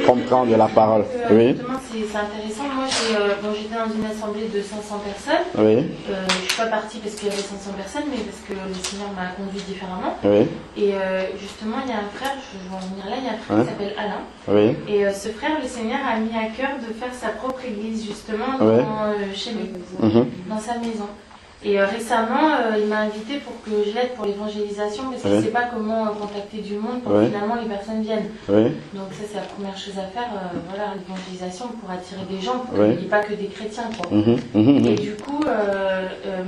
comprend de la parole. Oui. C'est intéressant. Moi, j'étais dans une assemblée de 500 personnes. Oui. Je suis pas partie parce qu'il y avait 500 personnes, mais parce que le Seigneur m'a conduit différemment. Oui. Et justement, il y a un frère, je vais en venir là, il y a un frère qui s'appelle Alain. Oui. Et ce frère, le Seigneur a mis à cœur de faire sa propre église, justement, chez lui, dans sa maison. Et récemment, il m'a invité pour que je l'aide pour l'évangélisation, parce qu'il ne sait pas comment contacter du monde pour que finalement les personnes viennent. Donc ça, c'est la première chose à faire, l'évangélisation pour attirer des gens, pour qu'il n'y ait pas que des chrétiens, quoi. Et du coup,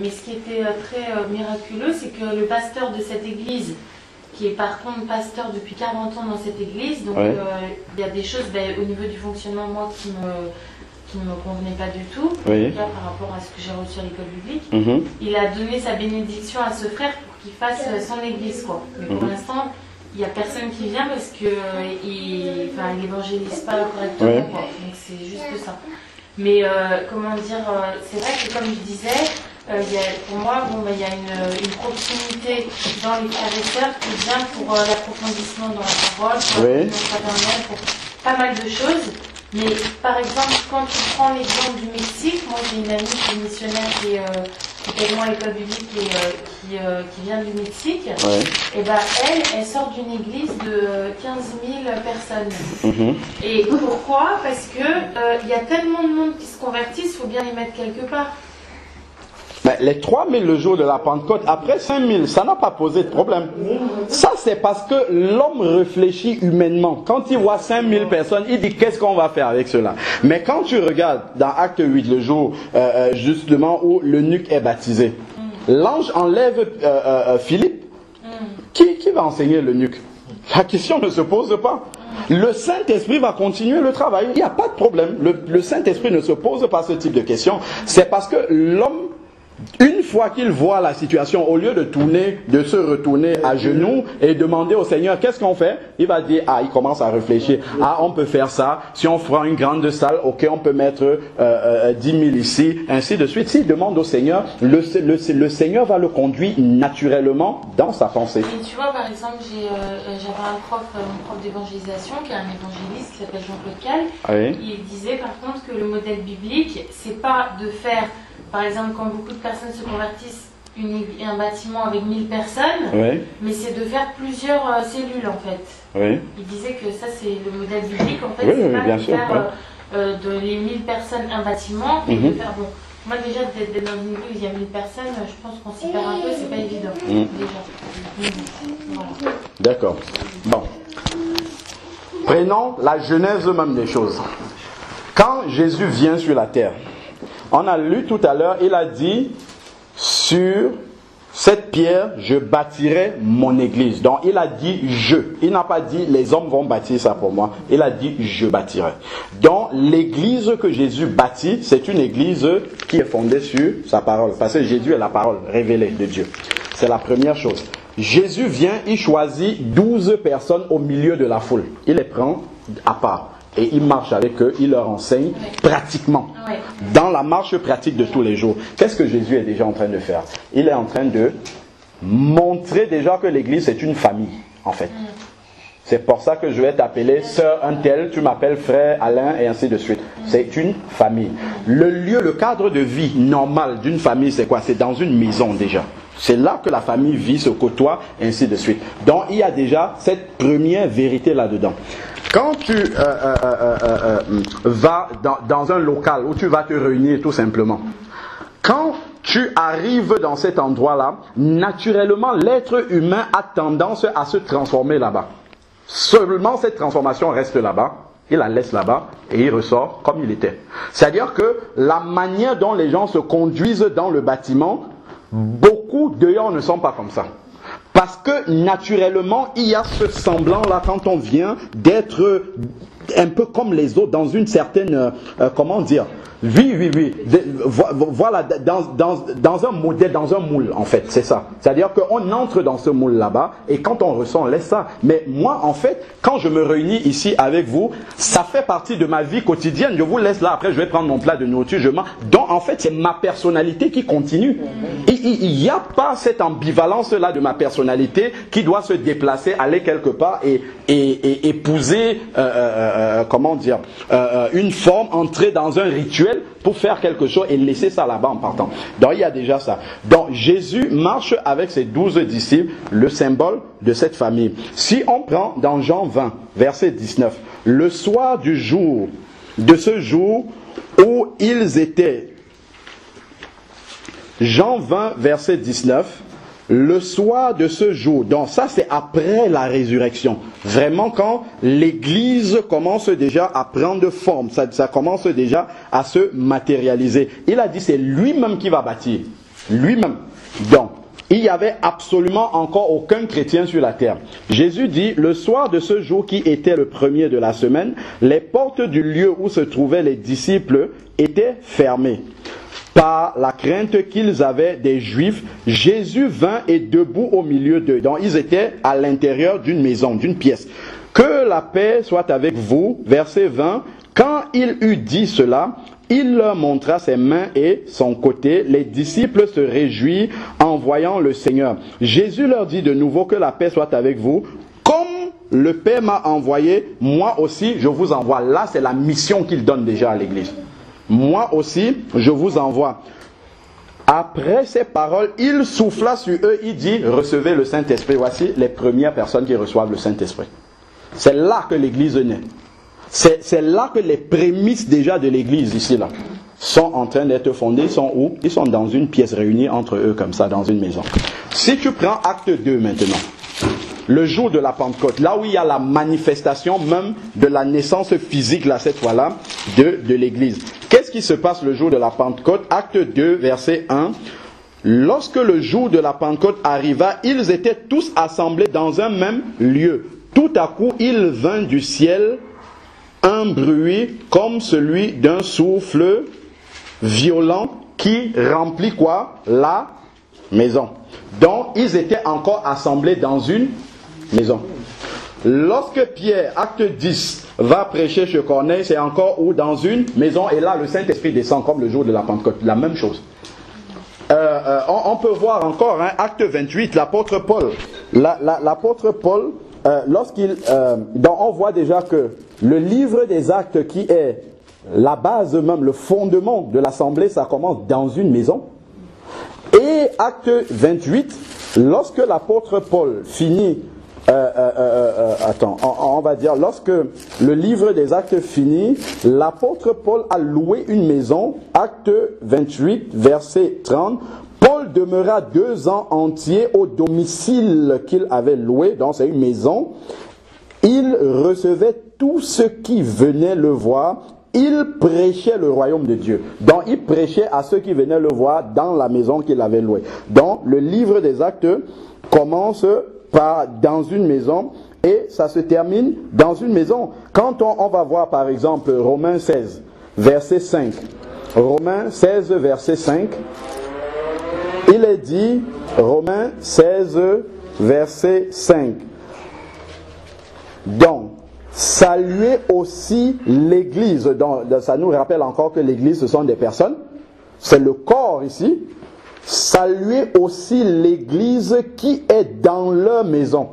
mais ce qui était très miraculeux, c'est que le pasteur de cette église, qui est par contre pasteur depuis 40 ans dans cette église, donc il y a des choses au niveau du fonctionnement, moi, qui ne me convenait pas du tout, là, par rapport à ce que j'ai reçu à l'école biblique. Il a donné sa bénédiction à ce frère pour qu'il fasse son église, quoi. Mais pour l'instant, il n'y a personne qui vient parce qu'il n'évangélise pas correctement, quoi. Donc c'est juste ça. Mais comment dire, c'est vrai que comme je disais, pour moi, il y a une proximité dans les frères et sœurs qui vient pour l'approfondissement dans la parole, pour l'approfondissement paternel, pour pas mal de choses. Mais par exemple, quand tu prends l'exemple du Mexique, moi j'ai une amie qui est missionnaire qui est également à l'école biblique et qui vient du Mexique. Et elle sort d'une église de 15 000 personnes. Et pourquoi? Parce que il y a tellement de monde qui se convertissent, il faut bien les mettre quelque part. Mais les 3000 le jour de la Pentecôte, après 5000, ça n'a pas posé de problème. Ça, c'est parce que l'homme réfléchit humainement. Quand il voit 5000 personnes, il dit qu'est-ce qu'on va faire avec cela. Mais quand tu regardes dans Acte 8, le jour justement où l'eunuque est baptisé, l'ange enlève Philippe. Qui va enseigner l'eunuque? La question ne se pose pas. Le Saint-Esprit va continuer le travail. Il n'y a pas de problème. Le Saint-Esprit ne se pose pas ce type de questions. C'est parce que l'homme, une fois qu'il voit la situation, au lieu de se retourner à genoux et demander au Seigneur qu'est-ce qu'on fait, il va dire, il commence à réfléchir, on peut faire ça, si on fera une grande salle, ok, on peut mettre 10 000 ici, ainsi de suite. S'il demande au Seigneur, le Seigneur va le conduire naturellement dans sa pensée. Et tu vois, par exemple, j'avais un prof d'évangélisation qui est un évangéliste qui s'appelle Jean-Claude Cal. Il disait par contre que le modèle biblique, c'est pas de faire, par exemple, quand beaucoup de personnes se convertissent, un bâtiment avec 1000 personnes, mais c'est de faire plusieurs cellules en fait. Il disait que ça c'est le modèle biblique en fait, c'est pas de faire de les 1000 personnes un bâtiment, et de faire moi déjà d'être dans une église où il y a 1000 personnes, je pense qu'on s'y perd un peu, c'est pas évident déjà. Voilà. D'accord. Bon. Prenons la genèse même des choses. Quand Jésus vient sur la terre, on a lu tout à l'heure, il a dit, sur cette pierre, je bâtirai mon église. Donc il a dit je. Il n'a pas dit les hommes vont bâtir ça pour moi. Il a dit je bâtirai. Donc l'église que Jésus bâtit, c'est une église qui est fondée sur sa parole. Parce que Jésus est la parole révélée de Dieu. C'est la première chose. Jésus vient, il choisit 12 personnes au milieu de la foule. Il les prend à part. Et il marche avec eux, il leur enseigne pratiquement. Dans la marche pratique de tous les jours. Qu'est-ce que Jésus est déjà en train de faire? Il est en train de montrer déjà que l'église c'est une famille, en fait. C'est pour ça que je vais t'appeler sœur un tel, tu m'appelles frère Alain, et ainsi de suite. C'est une famille. Le lieu, le cadre de vie normal d'une famille, c'est quoi? C'est dans une maison déjà. C'est là que la famille vit, se côtoie, et ainsi de suite. Donc il y a déjà cette première vérité là-dedans. Quand tu vas dans un local où tu vas te réunir tout simplement, quand tu arrives dans cet endroit-là, naturellement l'être humain a tendance à se transformer là-bas. Seulement cette transformation reste là-bas, il la laisse là-bas et il ressort comme il était. C'est-à-dire que la manière dont les gens se conduisent dans le bâtiment, beaucoup dehors ne sont pas comme ça. Parce que naturellement, il y a ce semblant-là quand on vient d'être un peu comme les autres dans une certaine, comment dire, oui. Voilà, dans un modèle, dans un moule, en fait, c'est ça. C'est-à-dire qu'on entre dans ce moule là-bas, et quand on ressent, on laisse ça. Mais moi, en fait, quand je me réunis ici avec vous, ça fait partie de ma vie quotidienne. Je vous laisse là, après je vais prendre mon plat de nourriture, je mange. Donc, en fait, c'est ma personnalité qui continue. Il n'y a pas cette ambivalence-là de ma personnalité qui doit se déplacer, aller quelque part et épouser, comment dire, une forme, entrer dans un rituel pour faire quelque chose et laisser ça là-bas en partant. Donc il y a déjà ça. Donc Jésus marche avec ses 12 disciples, le symbole de cette famille. Si on prend dans Jean 20, verset 19, le soir du jour, de ce jour où ils étaient, Jean 20, verset 19, le soir de ce jour, donc ça c'est après la résurrection, vraiment quand l'église commence déjà à prendre forme, ça commence déjà à se matérialiser. Il a dit c'est lui-même qui va bâtir, lui-même. Donc, il n'y avait absolument encore aucun chrétien sur la terre. Jésus dit, le soir de ce jour qui était le premier de la semaine, les portes du lieu où se trouvaient les disciples étaient fermées. Par la crainte qu'ils avaient des Juifs, Jésus vint et debout au milieu d'eux. Donc ils étaient à l'intérieur d'une maison, d'une pièce. Que la paix soit avec vous. Verset 20. Quand il eut dit cela, il leur montra ses mains et son côté. Les disciples se réjouirent en voyant le Seigneur. Jésus leur dit de nouveau que la paix soit avec vous. Comme le Père m'a envoyé, moi aussi je vous envoie. Là c'est la mission qu'il donne déjà à l'église. Moi aussi, je vous envoie. Après ces paroles, il souffla sur eux, il dit, recevez le Saint-Esprit. Voici les premières personnes qui reçoivent le Saint-Esprit. C'est là que l'église naît. C'est là que les prémices déjà de l'église ici là sont en train d'être fondées. Ils sont où? Ils sont dans une pièce réunie entre eux comme ça, dans une maison. Si tu prends acte 2 maintenant, le jour de la Pentecôte, là où il y a la manifestation même de la naissance physique, là, cette fois-là, de l'église. Qu'est-ce qui se passe le jour de la Pentecôte? Acte 2, verset 1. Lorsque le jour de la Pentecôte arriva, ils étaient tous assemblés dans un même lieu. Tout à coup, il vint du ciel un bruit comme celui d'un souffle violent qui remplit quoi? La maison. Donc, ils étaient encore assemblés dans une maison. Lorsque Pierre, acte 10, va prêcher chez Corneille, c'est encore où? Dans une maison. Et là, le Saint-Esprit descend comme le jour de la Pentecôte. La même chose. On peut voir encore, hein, acte 28, l'apôtre Paul. L'apôtre Paul, donc on voit déjà que le livre des actes qui est la base même, le fondement de l'assemblée, ça commence dans une maison. Et acte 28, lorsque l'apôtre Paul finit, on va dire, lorsque le livre des actes finit, l'apôtre Paul a loué une maison, acte 28, verset 30, Paul demeura 2 ans entiers au domicile qu'il avait loué, donc c'est une maison, il recevait tous ceux qui venaient le voir. Il prêchait le royaume de Dieu. Donc, il prêchait à ceux qui venaient le voir dans la maison qu'il avait louée. Donc, le livre des actes commence par dans une maison et ça se termine dans une maison. Quand on va voir, par exemple, Romains 16, verset 5. Romains 16, verset 5. Il est dit, Romains 16, verset 5. Donc, saluez aussi l'église. Donc, ça nous rappelle encore que l'église, ce sont des personnes. C'est le corps ici. Saluez aussi l'église qui est dans leur maison.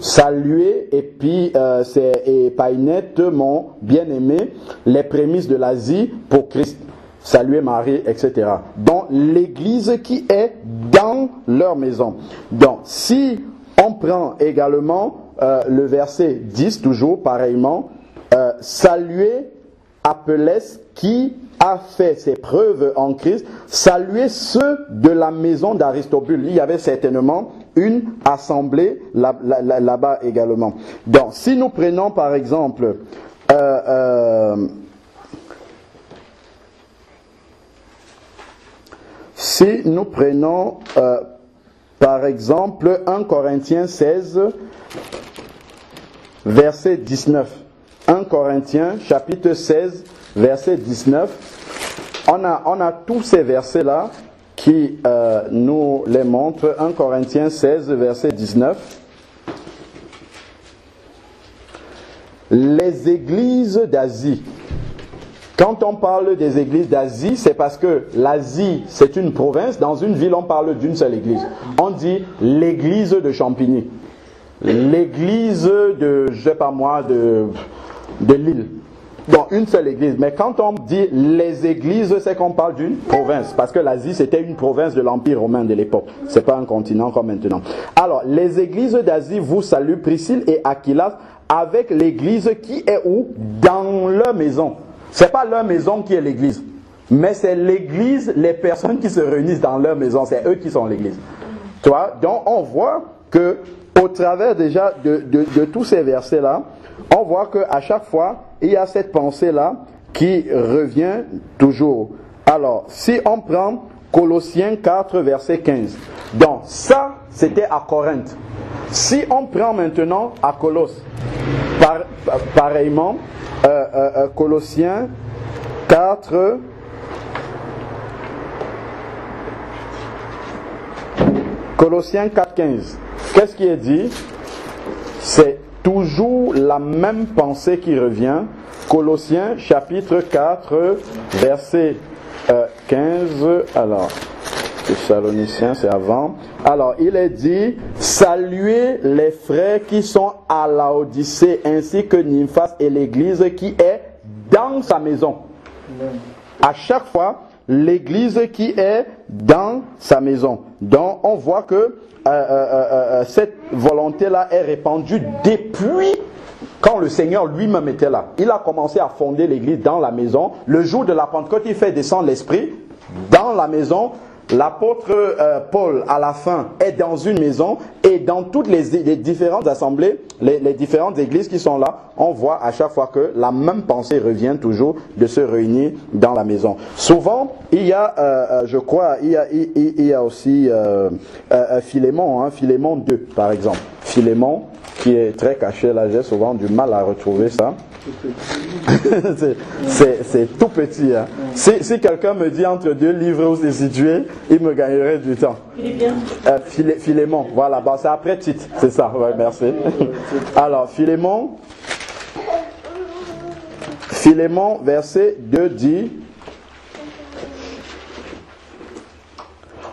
Saluez, et puis c'est Epaïnette, mon bien-aimé, les prémices de l'Asie pour Christ. Saluez Marie, etc. Donc, l'église qui est dans leur maison. Donc, si on prend également le verset 10, toujours pareillement, saluez Apelles qui a fait ses preuves en Christ, saluez ceux de la maison d'Aristobule. Il y avait certainement une assemblée là-bas également. Donc, si nous prenons par exemple si nous prenons par exemple 1 Corinthiens 16, verset 19. 1 Corinthiens chapitre 16, verset 19. On a tous ces versets-là qui nous les montrent. 1 Corinthiens 16, verset 19. Les églises d'Asie. Quand on parle des églises d'Asie, c'est parce que l'Asie, c'est une province. Dans une ville, on parle d'une seule église. On dit l'église de Champigny. L'église de, je sais pas moi, de Lille. Donc, une seule église. Mais quand on dit les églises, c'est qu'on parle d'une province. Parce que l'Asie, c'était une province de l'Empire romain de l'époque. C'est pas un continent comme maintenant. Alors, les églises d'Asie vous saluent, Priscille et Aquilas, avec l'église qui est où? Dans leur maison. C'est pas leur maison qui est l'église. Mais c'est l'église, les personnes qui se réunissent dans leur maison. C'est eux qui sont l'église. Tu vois? Donc, on voit que, au travers déjà de tous ces versets-là, on voit qu'à chaque fois, il y a cette pensée-là qui revient toujours. Alors, si on prend Colossiens 4, verset 15. Donc, ça, c'était à Corinthe. Si on prend maintenant à Colosse, pareillement, Colossiens 4, Colossiens 4, 15. Qu'est-ce qui est dit? C'est toujours la même pensée qui revient. Colossiens chapitre 4, verset 15. Alors, Thessaloniciens, c'est avant. Alors, il est dit, saluez les frères qui sont à Laodicée, ainsi que Nymphas et l'église qui est dans sa maison. À chaque fois, l'église qui est dans sa maison. Donc, on voit que cette volonté-là est répandue depuis quand le Seigneur lui-même était là. Il a commencé à fonder l'église dans la maison. Le jour de la Pentecôte, il fait descendre l'Esprit dans la maison. L'apôtre Paul, à la fin, est dans une maison, et dans toutes les différentes assemblées, les différentes églises qui sont là, on voit à chaque fois que la même pensée revient toujours de se réunir dans la maison. Souvent, il y a, je crois, il y a aussi Philémon, hein, Philémon 2 par exemple. Philémon, qui est très caché, là j'ai souvent du mal à retrouver ça. C'est tout petit. Hein. Si quelqu'un me dit entre deux livres où c'est situé, il me gagnerait du temps. Philémon, voilà, bah, c'est après Tite, c'est ça, ouais, merci. Alors, Philémon, verset 2 dit,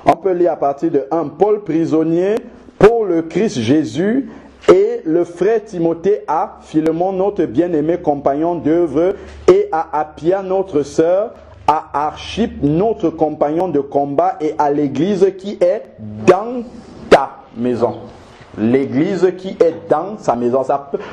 on peut lire à partir de 1, Paul prisonnier pour le Christ Jésus, et le frère Timothée à Philémon, notre bien-aimé compagnon d'œuvre, et à Appia, notre sœur, à Archippe, notre compagnon de combat, et à l'église qui est dans ta maison. L'église qui est dans sa maison.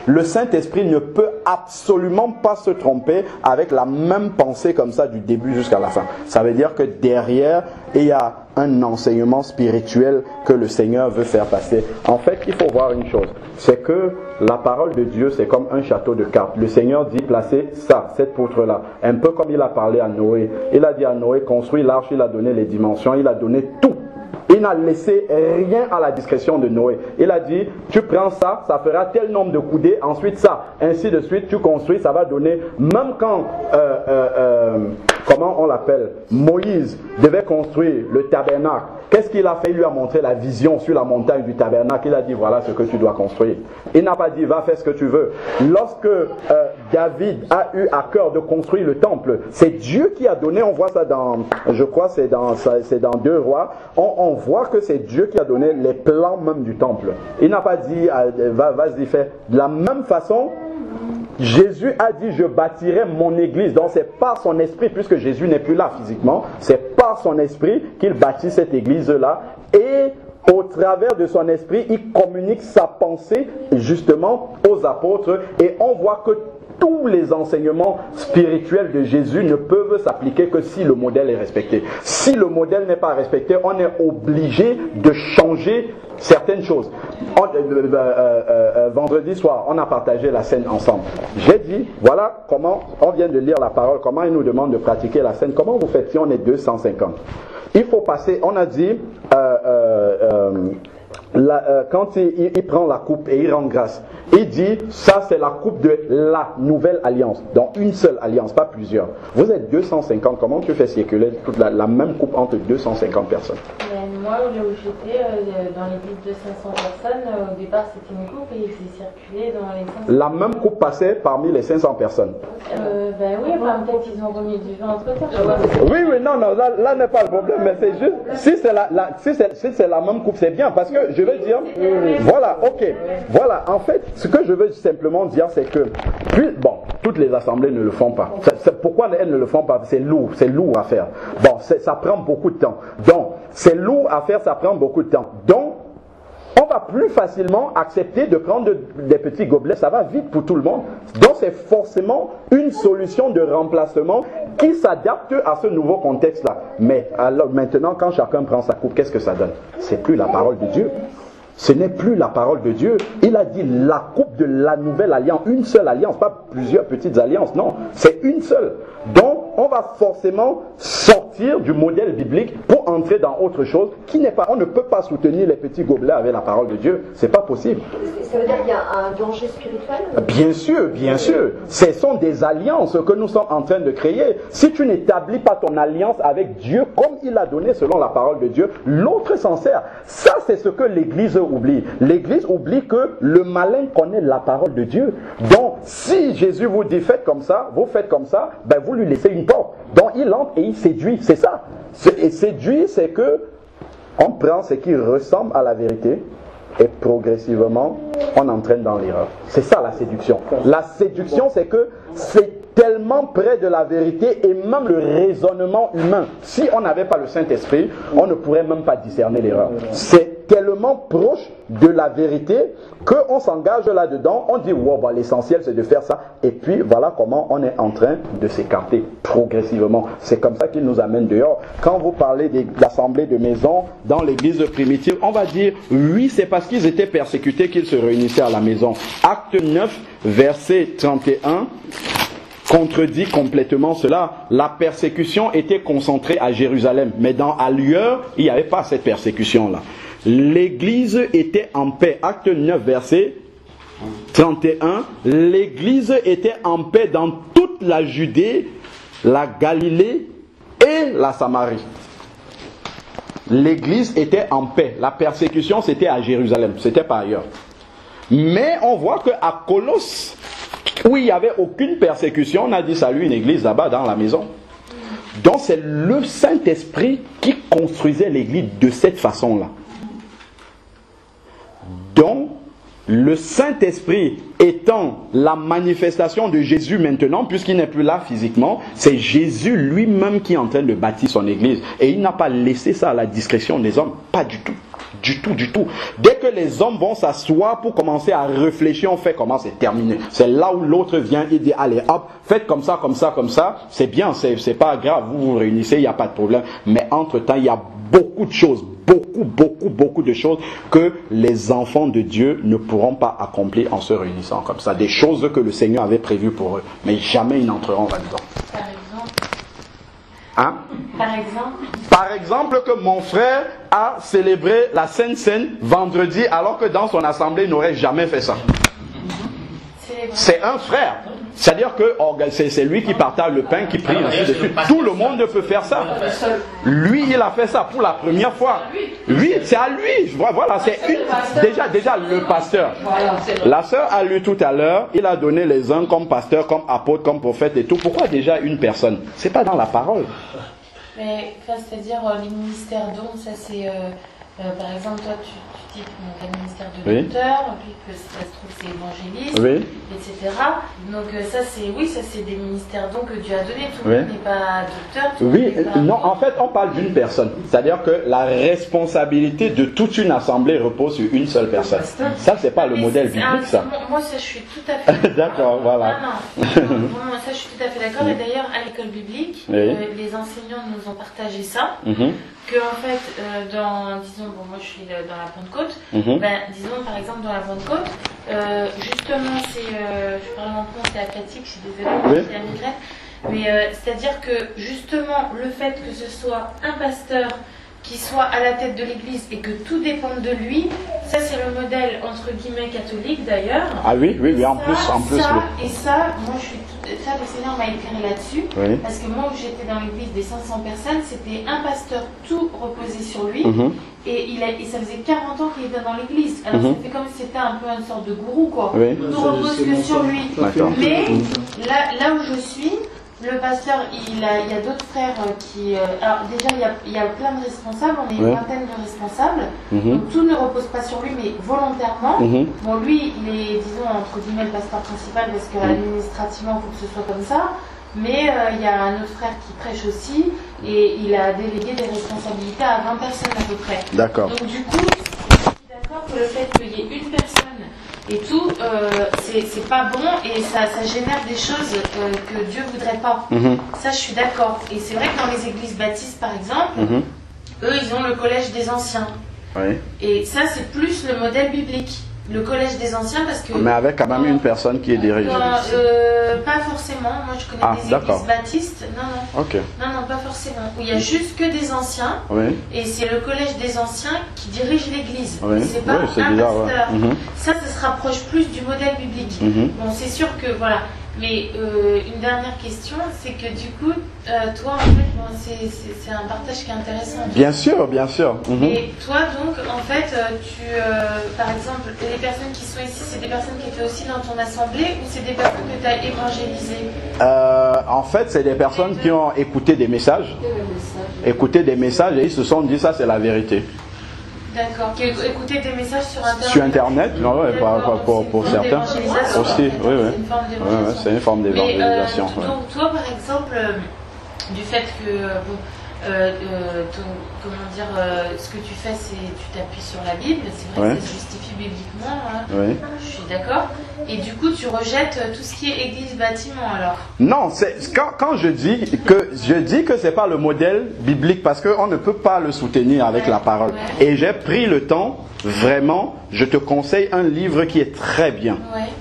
Le Saint-Esprit ne peut absolument pas se tromper avec la même pensée comme ça du début jusqu'à la fin. Ça veut dire que derrière, il y a un enseignement spirituel que le Seigneur veut faire passer. En fait, il faut voir une chose, c'est que la parole de Dieu, c'est comme un château de cartes. Le Seigneur dit placer ça, cette poutre-là, un peu comme il a parlé à Noé. Il a dit à Noé, construis l'arche, il a donné les dimensions, il a donné tout. Il n'a laissé rien à la discrétion de Noé. Il a dit, tu prends ça, ça fera tel nombre de coudées, ensuite ça, ainsi de suite, tu construis, ça va donner, même quand, comment on l'appelle, Moïse devait construire le tabernacle. Qu'est-ce qu'il a fait? Il lui a montré la vision sur la montagne du tabernacle. Il a dit, voilà ce que tu dois construire. Il n'a pas dit, va faire ce que tu veux. Lorsque David a eu à cœur de construire le temple, c'est Dieu qui a donné, on voit ça dans, je crois c'est dans 2 Rois, on voit que c'est Dieu qui a donné les plans même du temple. Il n'a pas dit, vas-y fais. De la même façon, Jésus a dit, je bâtirai mon église. Donc c'est par son esprit, puisque Jésus n'est plus là physiquement, c'est par son esprit qu'il bâtit cette église-là. Et au travers de son esprit, il communique sa pensée justement aux apôtres. Et on voit que tous les enseignements spirituels de Jésus ne peuvent s'appliquer que si le modèle est respecté. Si le modèle n'est pas respecté, on est obligé de changer certaines choses. Vendredi soir, on a partagé la scène ensemble. J'ai dit, voilà comment, on vient de lire la parole, comment il nous demande de pratiquer la scène. Comment vous faites si on est 250? Il faut passer, on a dit, quand il prend la coupe et il rend grâce, il dit, ça c'est la coupe de la nouvelle alliance, donc une seule alliance, pas plusieurs. Vous êtes 250, comment tu fais circuler toute la même coupe entre 250 personnes? Moi, là où j'étais, dans l'église de 500 personnes, au départ c'était une coupe et il faisait circuler dans les 500. La même coupe passait parmi les 500 personnes. Ben oui, peut-être ils ont remis du vin entre temps. Oui, non, là n'est pas le problème, mais c'est juste, si c'est la même coupe, c'est bien, parce que je veux dire, voilà, ok, voilà, en fait, ce que je veux simplement dire, c'est que, bon, toutes les assemblées ne le font pas. Pourquoi elles ne le font pas? C'est lourd à faire. Bon, ça prend beaucoup de temps. Donc, c'est lourd à faire, ça prend beaucoup de temps. Donc, on va plus facilement accepter de prendre des petits gobelets, ça va vite pour tout le monde. Donc c'est forcément une solution de remplacement qui s'adapte à ce nouveau contexte-là. Mais alors maintenant, quand chacun prend sa coupe, qu'est-ce que ça donne? C'est plus la parole de Dieu. Ce n'est plus la parole de Dieu. Il a dit la coupe de la nouvelle alliance, une seule alliance, pas plusieurs petites alliances, non, c'est une seule. Donc on va forcément sortir du modèle biblique pour entrer dans autre chose qui n'est pas, on ne peut pas soutenir les petits gobelets avec la parole de Dieu, c'est pas possible. Ça veut dire qu'il y a un danger spirituel? Bien sûr, bien sûr. Ce sont des alliances que nous sommes en train de créer. Si tu n'établis pas ton alliance avec Dieu comme il a donné selon la parole de Dieu, l'autre s'en sert. Ça, c'est ce que l'Église oublie. L'Église oublie que le malin connaît la parole de Dieu. Donc, si Jésus vous dit faites comme ça, vous faites comme ça, ben vous lui laissez une porte. Donc, il entre et il séduit. C'est ça. Et séduit, c'est que on prend ce qui ressemble à la vérité et progressivement, on entraîne dans l'erreur. C'est ça la séduction. La séduction, c'est que c'est tellement près de la vérité et même le raisonnement humain. Si on n'avait pas le Saint-Esprit, on ne pourrait même pas discerner l'erreur. C'est tellement proche de la vérité qu'on s'engage là-dedans. On dit, wow, bah, l'essentiel c'est de faire ça. Et puis voilà comment on est en train de s'écarter progressivement. C'est comme ça qu'il nous amène dehors. Quand vous parlez d'assemblée de maison dans l'église primitive, on va dire, oui, c'est parce qu'ils étaient persécutés qu'ils se réunissaient à la maison. Acte 9, verset 31. Contredit complètement cela. La persécution était concentrée à Jérusalem, mais ailleurs, il n'y avait pas cette persécution-là. L'église était en paix. Acte 9, verset 31. L'église était en paix dans toute la Judée, la Galilée et la Samarie. L'église était en paix. La persécution, c'était à Jérusalem, c'était pas ailleurs. Mais on voit qu'à Colosse, où il n'y avait aucune persécution, on a dit salut une église là-bas dans la maison. Donc c'est le Saint-Esprit qui construisait l'église de cette façon-là. Donc le Saint-Esprit étant la manifestation de Jésus maintenant, puisqu'il n'est plus là physiquement, c'est Jésus lui-même qui est en train de bâtir son église. Et il n'a pas laissé ça à la discrétion des hommes, pas du tout. Du tout, du tout. Dès que les hommes vont s'asseoir pour commencer à réfléchir, on fait comment c'est terminé. C'est là où l'autre vient et dit, allez hop, faites comme ça, comme ça, comme ça. C'est bien, c'est pas grave, vous vous réunissez, il n'y a pas de problème. Mais entre-temps, il y a beaucoup de choses, beaucoup de choses que les enfants de Dieu ne pourront pas accomplir en se réunissant comme ça. Des choses que le Seigneur avait prévues pour eux. Mais jamais ils n'entreront là-dedans. Par exemple. Hein? Par exemple que mon frère a célébré la Sainte Seine vendredi alors que dans son assemblée il n'aurait jamais fait ça. C'est un frère. C'est-à-dire que c'est lui qui partage le pain, qui prie, ainsi de suite. Tout le monde peut faire ça. Lui, il a fait ça pour la première fois. Oui, c'est à lui. Voilà, c'est déjà le pasteur. La sœur a lu tout à l'heure, il a donné les uns comme pasteur, comme apôtre, comme prophète et tout. Pourquoi déjà une personne? C'est pas dans la parole. Mais c'est-à-dire les ministères dons, ça c'est par exemple toi tu dis que tu as le ministère de docteur, puis que ça se trouve c'est évangéliste, etc. Donc ça c'est des ministères dons que Dieu a donnés. Tout le monde n'est pas docteur. Non, en fait on parle d'une personne. C'est-à-dire que la responsabilité de toute une assemblée repose sur une seule personne. Ça c'est pas le modèle biblique ça. Moi ça je suis tout à fait d'accord, voilà. Non, ça je suis tout à fait d'accord. Et d'ailleurs à l'école biblique, les enseignants nous ont partagé ça. Que en fait, disons, bon moi je suis dans la Pentecôte, disons par exemple dans la Pentecôte, justement je parle en compte, c'est athlétique, je suis désolée, c'est la migraine, mais c'est-à-dire que justement le fait que ce soit un pasteur qu'il soit à la tête de l'Église et que tout dépende de lui, ça c'est le modèle entre guillemets catholique d'ailleurs. Ah oui, en plus. Et ça, moi le Seigneur m'a éclairé là-dessus, oui. Parce que moi où j'étais dans l'église des 500 personnes, c'était un pasteur tout reposé sur lui, et ça faisait 40 ans qu'il était dans l'église. Alors ça fait comme si c'était un peu une sorte de gourou quoi. Oui. Tout repose que sur lui. Mais là où je suis, le pasteur, il y a d'autres frères qui... alors déjà, il y a plein de responsables, on est une vingtaine de responsables, donc tout ne repose pas sur lui, mais volontairement. Bon, lui, il est, disons, entre guillemets, le pasteur principal, parce qu'administrativement, il faut que ce soit comme ça, mais il y a un autre frère qui prêche aussi, et il a délégué des responsabilités à 20 personnes à peu près. D'accord. Donc du coup, je suis d'accord que le fait qu'il y ait une personne et tout, c'est pas bon et ça génère des choses que Dieu voudrait pas. Ça, je suis d'accord. Et c'est vrai que dans les églises baptistes, par exemple, eux, ils ont le collège des anciens. Oui. Et ça, c'est plus le modèle biblique. Le collège des anciens, parce que... Mais avec quand même une personne qui est dirigée. Pas forcément. Moi, je connais des églises baptistes. Non. Ok. Non, pas forcément. Où il y a juste que des anciens. Oui. Et c'est le collège des anciens qui dirige l'église. Oui. C'est pas un pasteur. Ouais. Ça se rapproche plus du modèle biblique. Bon, c'est sûr que, voilà. Mais une dernière question, c'est que du coup, toi, en fait, bon, c'est un partage qui est intéressant. Bien sûr. Et toi, donc, en fait, par exemple, les personnes qui sont ici, c'est des personnes qui étaient aussi dans ton assemblée ou c'est des personnes que tu as évangélisées? En fait, c'est des personnes qui ont écouté des messages. Écouté des messages et ils se sont dit ça, c'est la vérité. D'accord, qui écouter des messages sur Internet. Sur Internet, non, ouais, pour certains. Aussi, oui. C'est une forme d'évangélisation. Donc toi, par exemple, du fait que ce que tu fais, c'est tu t'appuies sur la Bible, c'est vrai que ça se justifie bibliquement, hein. Oui. Je suis d'accord. Et du coup, tu rejettes tout ce qui est église bâtiment alors? Non, quand je dis que c'est pas le modèle biblique parce qu'on ne peut pas le soutenir avec la parole. Et j'ai pris le temps, vraiment, je te conseille un livre qui est très bien.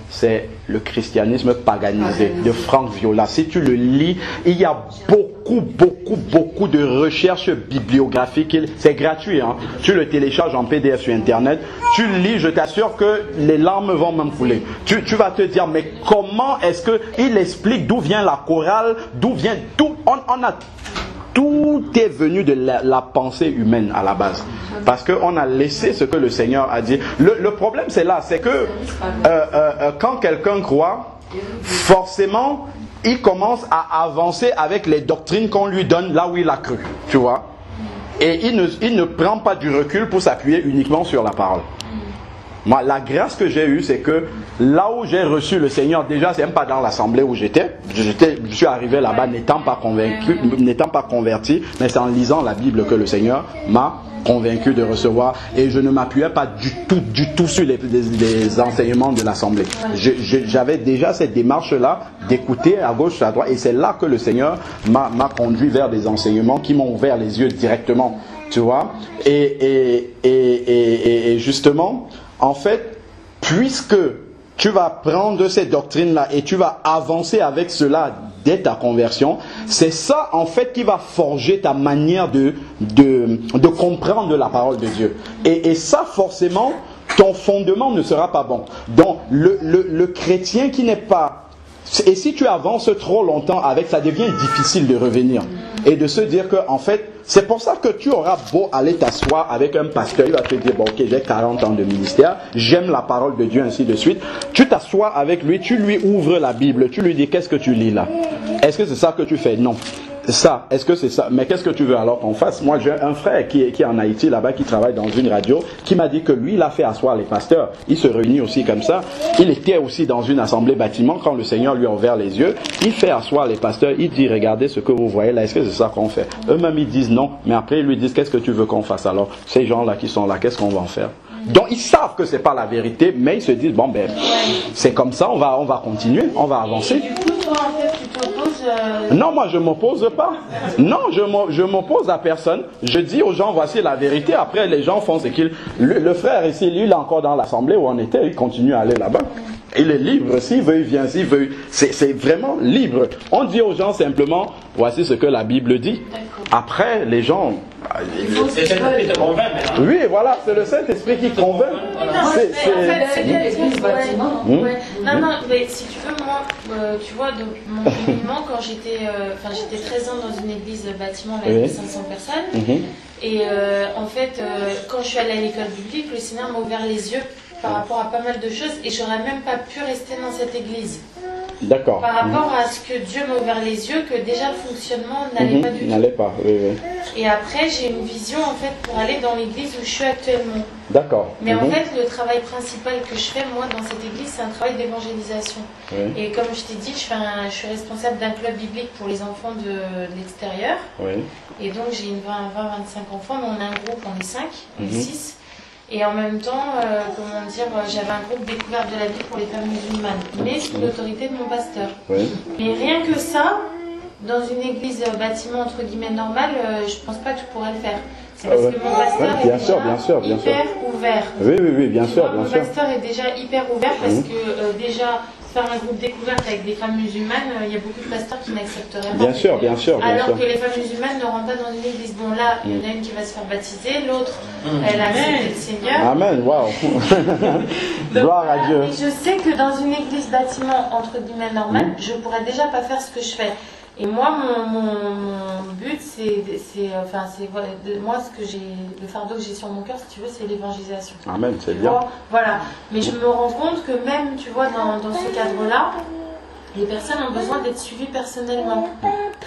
C'est Le christianisme paganisé de Franck Viola. Si tu le lis, il y a beaucoup de recherches bibliographiques. C'est gratuit, hein. Tu le télécharges en PDF sur Internet. Tu le lis, je t'assure que les larmes vont même couler. Tu vas te dire, mais comment est-ce qu'il explique d'où vient la chorale, d'où vient tout. Tout est venu de la pensée humaine à la base. Parce qu'on a laissé ce que le Seigneur a dit. Le problème, c'est là. C'est que quand quelqu'un croit, forcément, il commence à avancer avec les doctrines qu'on lui donne là où il a cru. Tu vois? Et il ne prend pas du recul pour s'appuyer uniquement sur la parole. Moi, la grâce que j'ai eue, c'est que là où j'ai reçu le Seigneur, déjà, c'est même pas dans l'assemblée où j'étais. Je suis arrivé là-bas n'étant pas converti, mais c'est en lisant la Bible que le Seigneur m'a convaincu de recevoir. Et je ne m'appuyais pas du tout sur les enseignements de l'assemblée. J'avais déjà cette démarche-là d'écouter à gauche, à droite. Et c'est là que le Seigneur m'a conduit vers des enseignements qui m'ont ouvert les yeux directement. Tu vois? Et justement, en fait, puisque tu vas prendre ces doctrines-là et tu vas avancer avec cela dès ta conversion, c'est ça en fait qui va forger ta manière de comprendre la parole de Dieu. Et ça, forcément, ton fondement ne sera pas bon. Donc, le chrétien qui n'est pas... Et si tu avances trop longtemps avec, ça devient difficile de revenir. Et de se dire que, en fait, c'est pour ça que tu auras beau aller t'asseoir avec un pasteur, il va te dire, bon, ok, j'ai 40 ans de ministère, j'aime la parole de Dieu, ainsi de suite. Tu t'assois avec lui, tu lui ouvres la Bible, tu lui dis, qu'est-ce que tu lis là? Est-ce que c'est ça que tu fais? Non. Ça, est-ce que c'est ça? Mais qu'est-ce que tu veux alors qu'on fasse? Moi, j'ai un frère qui est en Haïti, là-bas, qui travaille dans une radio, qui m'a dit que lui, il a fait asseoir les pasteurs. Il se réunit aussi comme ça. Il était aussi dans une assemblée bâtiment quand le Seigneur lui a ouvert les yeux. Il fait asseoir les pasteurs. Il dit, regardez ce que vous voyez là. Est-ce que c'est ça qu'on fait? Eux-mêmes, ils disent non. Mais après, ils lui disent, qu'est-ce que tu veux qu'on fasse alors? Ces gens-là qui sont là, qu'est-ce qu'on va en faire? Donc, ils savent que c'est pas la vérité, mais ils se disent, bon, ben, c'est comme ça, on va continuer, on va avancer. Et du coup, toi, en fait, tu t'opposes... Non, moi, je m'oppose pas. Non, je m'oppose à personne. Je dis aux gens, voici la vérité. Après, les gens font ce qu'ils... Le frère ici, lui, il est encore dans l'assemblée où on était, il continue à aller là-bas. Il est libre, s'il veut, il vient, s'il veut. C'est vraiment libre. On dit aux gens simplement, voici ce que la Bible dit. Après, les gens, C'est Saint-Esprit qui te convainc maintenant. Oui, voilà, c'est le Saint-Esprit qui convainc. C'est l'église bâtiment. Non, non, mais si tu veux, moi, tu vois, donc, mon cheminement, quand j'étais 13 ans dans une église bâtiment avec 500 personnes, et en fait, quand je suis allée à l'école biblique, le Seigneur m'a ouvert les yeux par rapport à pas mal de choses, et j'aurais même pas pu rester dans cette église. D'accord. Par rapport à ce que Dieu m'a ouvert les yeux, que déjà le fonctionnement n'allait pas du tout. N'allait pas, oui, oui. Et après, j'ai une vision en fait pour aller dans l'église où je suis actuellement. D'accord. Mais en fait, le travail principal que je fais moi dans cette église, c'est un travail d'évangélisation. Oui. Et comme je t'ai dit, je suis responsable d'un club biblique pour les enfants de l'extérieur. Oui. Et donc j'ai une 20-25 enfants, mais on a un groupe, on est 5, on est 6. Et en même temps, j'avais un groupe découverte de la vie pour les femmes musulmanes, mais sous l'autorité de mon pasteur. Oui. Mais rien que ça, dans une église bâtiment entre guillemets normale, je pense pas que je pourrais le faire. C'est parce que mon pasteur est hyper ouvert. Oui, oui, oui, bien sûr, bien mon sûr. pasteur est déjà hyper ouvert parce que déjà faire un groupe découverte avec des femmes musulmanes, il y a beaucoup de pasteurs qui n'accepteraient pas. Bien sûr, bien sûr. Alors que les femmes musulmanes ne rentrent pas dans une église. Bon là, il y en a une qui va se faire baptiser, l'autre, elle a accepté le Seigneur. Amen, waouh. Gloire à Dieu. Et je sais que dans une église bâtiment entre guillemets normale, je pourrais déjà pas faire ce que je fais. Et moi, mon but, moi, le fardeau que j'ai sur mon cœur, si tu veux, c'est l'évangélisation. Amen, c'est bien. Voilà. Mais je me rends compte que même, tu vois, dans ce cadre-là, les personnes ont besoin d'être suivies personnellement.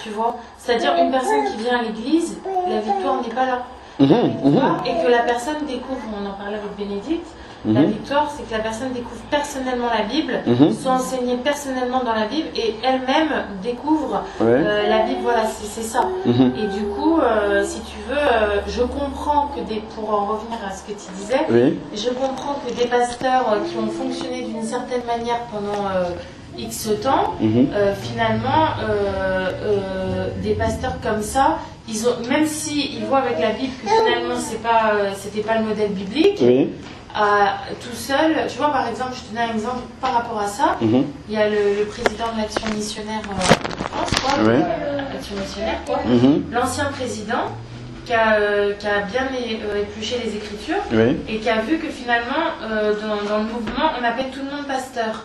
Tu vois, c'est-à-dire une personne qui vient à l'église, la victoire n'est pas là. Et que la personne découvre, on en parlait avec Bénédicte, la victoire, c'est que la personne découvre personnellement la Bible, soit enseignée personnellement dans la Bible et elle-même découvre la Bible. Voilà, c'est ça. Et du coup, si tu veux, je comprends que pour en revenir à ce que tu disais, je comprends que des pasteurs qui ont fonctionné d'une certaine manière pendant X temps, finalement, des pasteurs comme ça, même s'ils voient avec la Bible que finalement c'était pas le modèle biblique, tout seul, tu vois, par exemple, je te donne un exemple par rapport à ça. Il y a le président de l'Action missionnaire de France, l'Action missionnaire, l'ancien président qui a bien épluché les Écritures et qui a vu que finalement, dans le mouvement, on appelle tout le monde pasteur.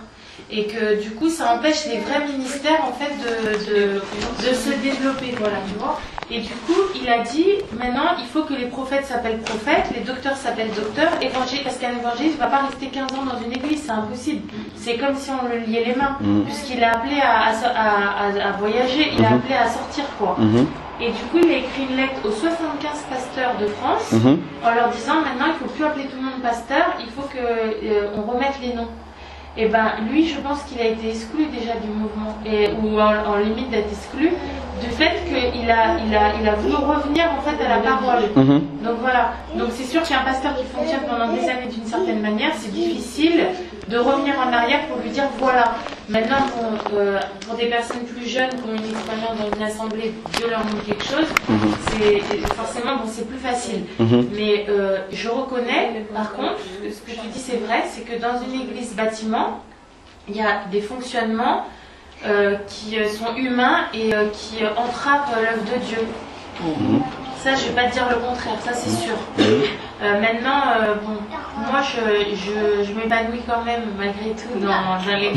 Et que du coup, ça empêche les vrais ministères en fait de se développer, voilà, tu vois. Et du coup, il a dit, maintenant, il faut que les prophètes s'appellent prophètes, les docteurs s'appellent docteurs, parce qu'un évangéliste ne va pas rester 15 ans dans une église, c'est impossible. C'est comme si on le liait les mains, puisqu'il est appelé à voyager, il est appelé à sortir, quoi. Et du coup, il a écrit une lettre aux 75 pasteurs de France, en leur disant, maintenant, il ne faut plus appeler tout le monde pasteur, il faut qu'on remette les noms. Et ben lui, je pense qu'il a été exclu déjà du mouvement, ou en limite d'être exclu, du fait qu'il a voulu revenir en fait à la parole. Donc voilà, donc c'est sûr qu'il y a un pasteur qui fonctionne pendant des années d'une certaine manière, c'est difficile de revenir en arrière pour lui dire voilà. Maintenant, pour des personnes plus jeunes qui ont une expérience dans une assemblée, Dieu leur montre quelque chose, c'est plus facile. Mais je reconnais, par contre, ce que je dis c'est vrai, c'est que dans une église bâtiment, il y a des fonctionnements qui sont humains et qui entravent l'œuvre de Dieu. Ça, je ne vais pas te dire le contraire, ça c'est sûr. Maintenant, moi je m'épanouis quand même malgré tout dans l'église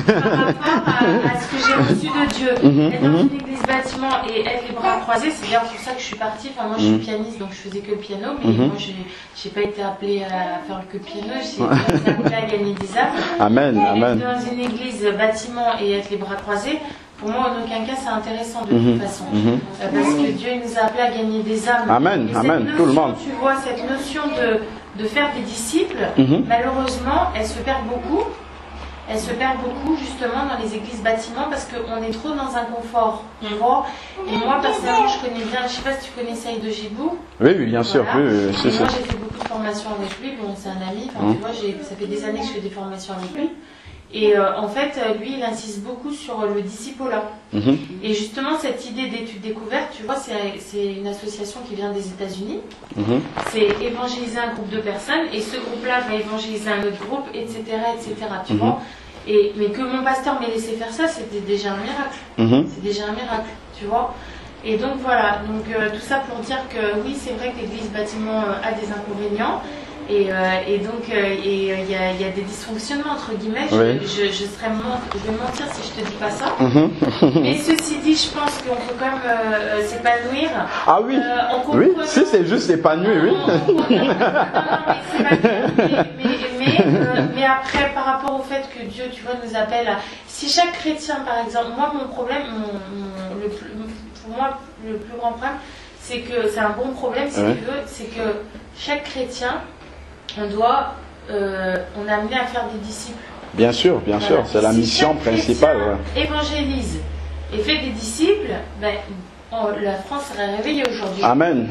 par rapport à ce que j'ai reçu de Dieu. Être dans une église bâtiment et être les bras croisés, c'est bien pour ça que je suis partie. Enfin, moi je suis pianiste donc je faisais que le piano, mais moi j'ai pas été appelée à faire que le piano, j'ai été appelée à gagner des âmes. Amen, amen. Être dans une église bâtiment et être les bras croisés, pour moi, en aucun cas, c'est intéressant de toute façon. Parce que Dieu nous a appelés à gagner des âmes. Amen, amen, notion, tout le monde. Tu vois, cette notion de faire des disciples, malheureusement, elle se perd beaucoup. Elle se perd beaucoup, justement, dans les églises bâtiments parce qu'on est trop dans un confort. Tu vois. Et moi, personnellement, je connais bien, je ne sais pas si tu connais Saïd de Gibou. Oui, bien sûr. Voilà. Oui, moi, j'ai fait beaucoup de formations avec lui. Bon, c'est un ami. Enfin, tu vois, ça fait des années que je fais des formations avec lui. Et en fait, lui, il insiste beaucoup sur le discipolat. Et justement, cette idée d'études découvertes, tu vois, c'est une association qui vient des États-Unis. C'est évangéliser un groupe de personnes, et ce groupe-là va évangéliser un autre groupe, etc., tu vois. Mais que mon pasteur m'ait laissé faire ça, c'était déjà un miracle. C'est déjà un miracle, tu vois. Et donc voilà, donc tout ça pour dire que oui, c'est vrai que l'église bâtiment a des inconvénients. Et donc il y a des dysfonctionnements entre guillemets. Je vais mentir si je te dis pas ça. Mais ceci dit, je pense qu'on peut quand même s'épanouir. Ah oui. Oui. Si c'est juste s'épanouir, oui. Non, mais après, par rapport au fait que Dieu, tu vois, nous appelle à... Si chaque chrétien, par exemple, moi mon problème, pour moi le plus grand problème, c'est que c'est un bon problème, si tu veux, c'est que chaque chrétien on est amené à faire des disciples. Bien sûr, c'est la mission principale. Évangélise et fait des disciples, la France serait réveillée aujourd'hui. Amen.